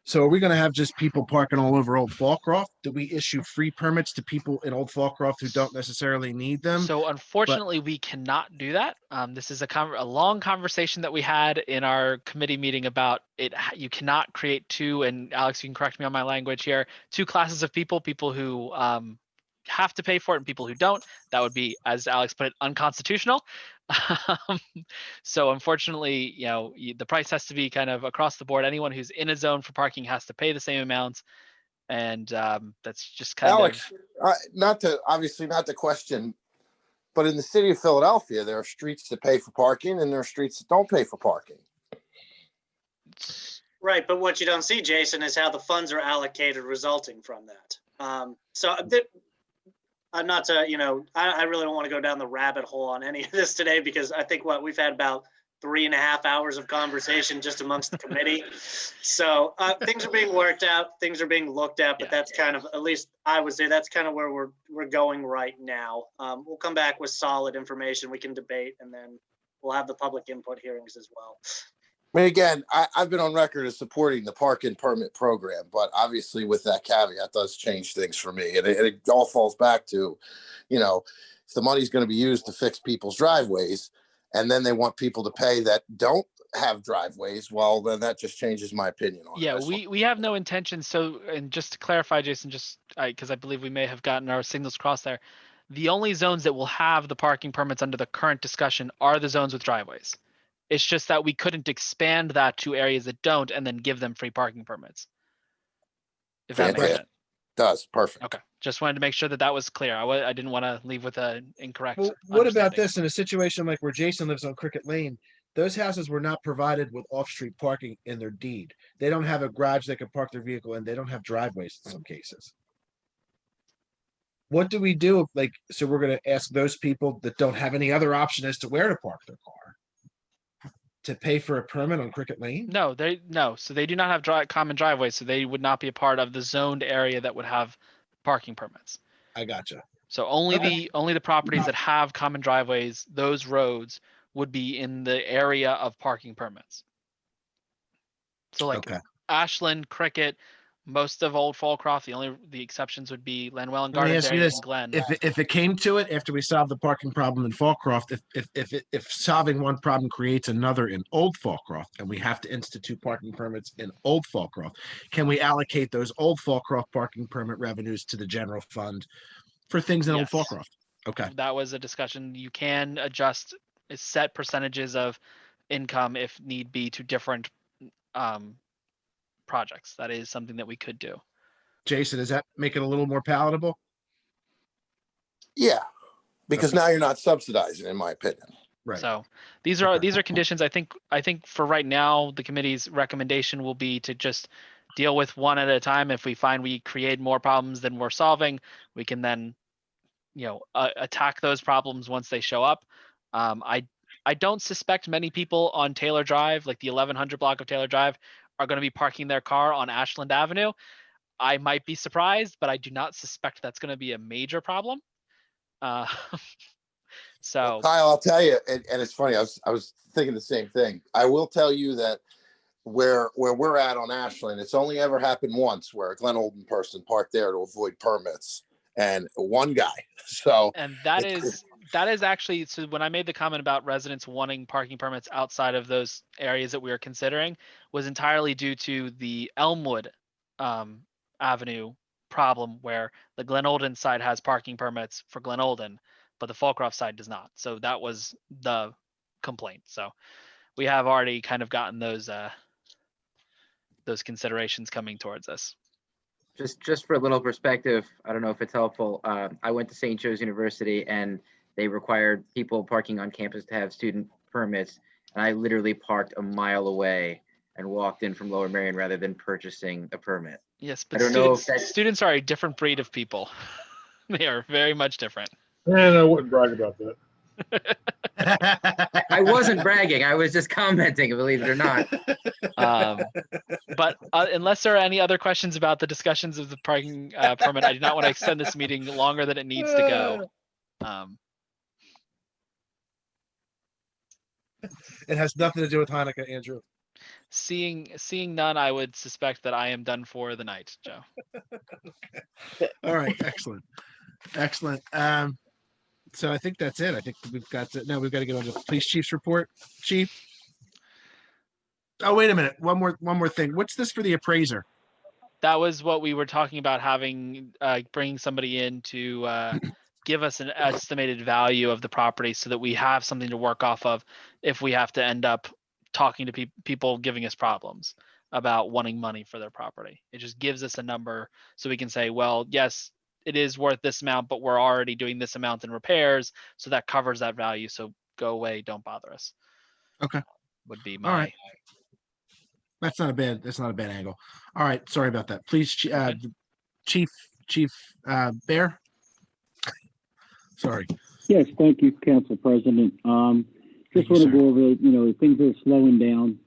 So are we going to have just people parking all over Old Folcroft? Do we issue free permits to people in Old Folcroft who don't necessarily need them? So unfortunately, we cannot do that. This is a long conversation that we had in our committee meeting about it. You cannot create two, and Alex, you can correct me on my language here, two classes of people who have to pay for it and people who don't. That would be, as Alex put it, unconstitutional. So unfortunately, the price has to be kind of across the board. Anyone who's in a zone for parking has to pay the same amount. And that's just kind Alex, not to question, but in the city of Philadelphia, there are streets that pay for parking and there are streets that don't pay for parking. Right, but what you don't see, Jason, is how the funds are allocated resulting from that. So I'm not to, I really don't want to go down the rabbit hole on any of this today because I think we've had about 3.5 hours of conversation just amongst the committee. So things are being worked out, things are being looked at, but that's kind of, at least I would say that's kind of where we're going right now. We'll come back with solid information we can debate, and then we'll have the public input hearings as well. I mean, again, I've been on record as supporting the parking permit program, but obviously with that caveat does change things for me. And it all falls back to, if the money's going to be used to fix people's driveways and then they want people to pay that don't have driveways, well, then that just changes my opinion on it. We have no intention. So, and just to clarify, Jason, because I believe we may have gotten our signals crossed there. The only zones that will have the parking permits under the current discussion are the zones with driveways. It's just that we couldn't expand that to areas that don't and then give them free parking permits. If that makes sense. Does. Perfect. Okay. Just wanted to make sure that was clear. I didn't want to leave with an incorrect. Well, what about this in a situation like where Jason lives on Cricket Lane? Those houses were not provided with off-street parking in their deed. They don't have a garage they can park their vehicle in. They don't have driveways in some cases. What do we do? So we're going to ask those people that don't have any other option as to where to park their car to pay for a permit on Cricket Lane? No. So they do not have common driveways. So they would not be a part of the zoned area that would have parking permits. I gotcha. So only the properties that have common driveways, those roads would be in the area of parking permits. So Ashland, Cricket, most of Old Folcroft, the exceptions would be Lanwell and Gardendale and Glen. If it came to it after we solved the parking problem in Folcroft, if solving one problem creates another in Old Folcroft and we have to institute parking permits in Old Folcroft, can we allocate those Old Folcroft parking permit revenues to the general fund for things in Old Folcroft? Okay. That was a discussion. You can adjust set percentages of income if need be to different projects. That is something that we could do. Jason, does that make it a little more palatable? Yeah, because now you're not subsidizing, in my opinion. Right. So these are conditions. I think for right now, the committee's recommendation will be to just deal with one at a time. If we find we create more problems than we're solving, we can then, attack those problems once they show up. I don't suspect many people on Taylor Drive, like the 1100 block of Taylor Drive, are going to be parking their car on Ashland Avenue. I might be surprised, but I do not suspect that's going to be a major problem. So well, Kyle, I'll tell you, and it's funny, I was thinking the same thing. I will tell you that where we're at on Ashland, it's only ever happened once where a Glen Olden person parked there to avoid permits, and one guy. So, And that is actually, so when I made the comment about residents wanting parking permits outside of those areas that we were considering, was entirely due to the Elmwood Avenue problem, where the Glen Olden side has parking permits for Glen Olden, but the Folcroft side does not. So that was the complaint. So we have already kind of gotten those considerations coming towards us. Just for a little perspective, I don't know if it's helpful. I went to St. Joe's University, and they required people parking on campus to have student permits. And I literally parked a mile away and walked in from Lower Merion rather than purchasing a permit. Yes, I but don't know if students are a different breed of people. They are very much different. And I wouldn't brag about that. I wasn't bragging. I was just commenting, believe it or not. But unless there are any other questions about the discussions of the parking permit, I do not want to extend this meeting longer than it needs to go. It has nothing to do with Hanukkah, Andrew. Seeing none, I would suspect that I am done for the night, Joe. Okay. All right, excellent. So I think that's it. I think we've got to get on to the police chief's report. Chief. Oh, wait a minute. One more thing. What's this for the appraiser? That was what we were talking about, having bringing somebody in to give us an estimated value of the property so that we have something to work off of if we have to end up talking to people giving us problems about wanting money for their property. It just gives us a number so we can say, well, yes, it is worth this amount, but we're already doing this amount in repairs, so that covers that value. So go away, don't bother us. Okay. Would be All right. That's not a bad angle. All right, sorry about that. Please, Chief Bear. Sorry. Yes, thank you, Council President. Just want to go over, things are slowing down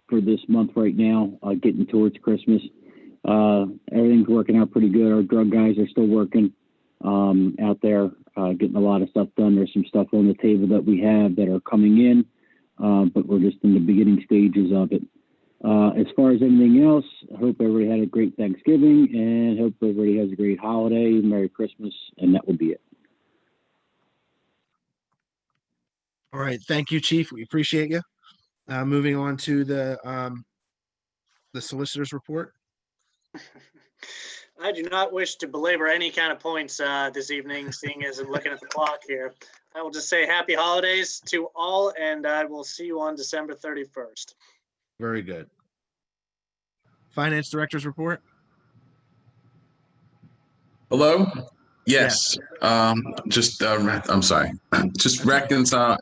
for this month right now, getting towards Christmas. Everything's working out pretty good. Our drug guys are still working out there, getting a lot of stuff done. There's some stuff on the table that we have that are coming in, but we're just in the beginning stages of it. As far as anything else, I hope everybody had a great Thanksgiving and hope everybody has a great holiday, Merry Christmas, and that will be it. All right, thank you, Chief. We appreciate you. Moving on to the solicitor's report. I do not wish to belabor any kind of points this evening, seeing as I'm looking at the clock here. I will just say happy holidays to all, and I will see you on December 31st. Very good. Finance Director's report. Hello? Yes. I'm sorry. Just reconcile.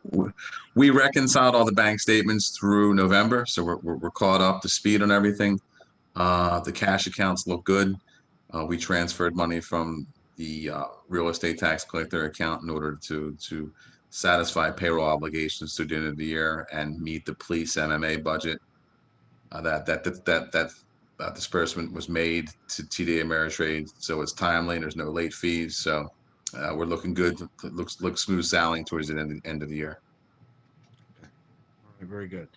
We reconciled all the bank statements through November, so we're caught up to speed on everything. The cash accounts look good. We transferred money from the real estate tax collector account in order to satisfy payroll obligations through the end of the year and meet the police MMA budget. That disbursement was made to TD Ameritrade, so it's timely and there's no late fees. So we're looking good. It looks smooth sailing towards the end of the year. Okay. All right, very good.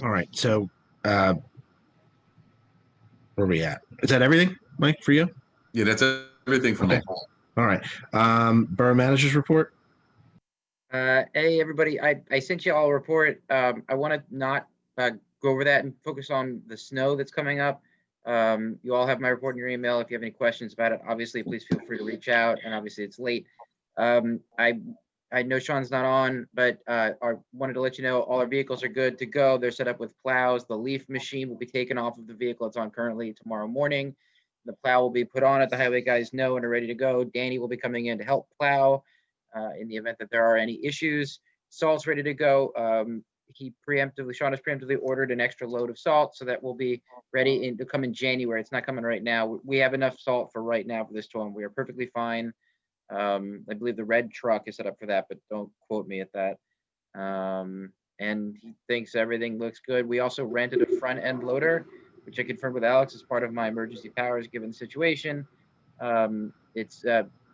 All right, so where are we at? Is that everything, Mike, for you? Yeah, that's everything for me. All right. Borough Manager's report. Hey, everybody, I sent you all a report. I want to not go over that and focus on the snow that's coming up. You all have my report in your email. If you have any questions about it, obviously, please feel free to reach out. And obviously, it's late. I know Sean's not on, but I wanted to let you know all our vehicles are good to go. They're set up with plows. The leaf machine will be taken off of the vehicle it's on currently tomorrow morning. The plow will be put on it. The highway guys know and are ready to go. Danny will be coming in to help plow in the event that there are any issues. Salt's ready to go. Sean has preemptively ordered an extra load of salt, so that will be ready to come in January. It's not coming right now. We have enough salt for right now for this storm. We are perfectly fine. I believe the red truck is set up for that, but don't quote me at that. And he thinks everything looks good. We also rented a front end loader, which I confirmed with Alex as part of my emergency powers given the situation. It's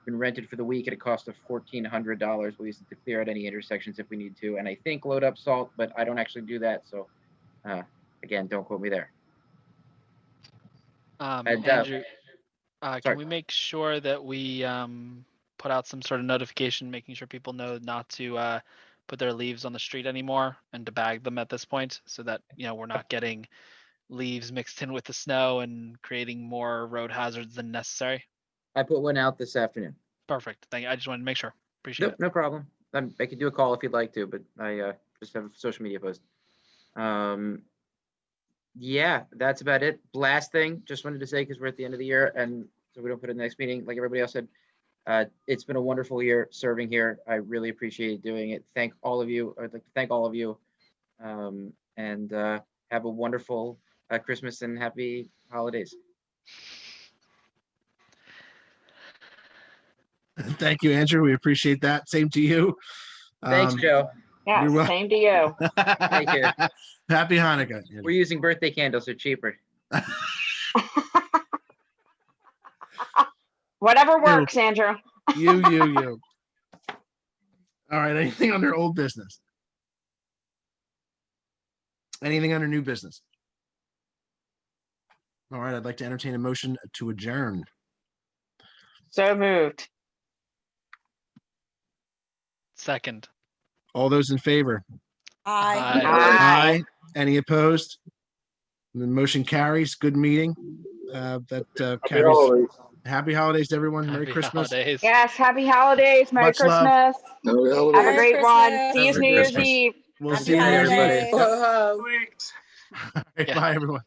been rented for the week at a cost of $1,400. We'll use it to clear out any intersections if we need to, and I think load up salt, but I don't actually do that. So again, don't quote me there. Andrew, sorry. can we make sure that we put out some sort of notification, making sure people know not to put their leaves on the street anymore and to bag them at this point, so that we're not getting leaves mixed in with the snow and creating more road hazards than necessary? I put one out this afternoon. Perfect. Thank you. I just wanted to make sure. Appreciate it. No problem. I could do a call if you'd like to, but I just have a social media post. Yeah, that's about it. Last thing, just wanted to say, because we're at the end of the year and so we don't put it in the next meeting, like everybody else said, it's been a wonderful year serving here. I really appreciate doing it. Thank all of you. I'd like to thank all of you, and have a wonderful Christmas and happy holidays. Thank you, Andrew. We appreciate that. Same to you. Thanks, Joe. Yeah, same to you. Thank you. Happy Hanukkah. We're using birthday candles. They're cheaper. Whatever works, Andrew. You. All right. Anything under old business? Anything under new business? All right. I'd like to entertain a motion to adjourn. So moved. Second. All those in favor? Aye. Aye. Any opposed? The motion carries. Good meeting. That Happy carries. holidays. Happy holidays to everyone. Merry Happy Christmas. holidays. Yes, happy holidays. Merry Much love. Christmas. Have a Merry great one. Christmas. See you Merry New Year's Christmas. Eve. We'll Happy see you later, everybody. holidays. Weeks. All right, bye, everyone.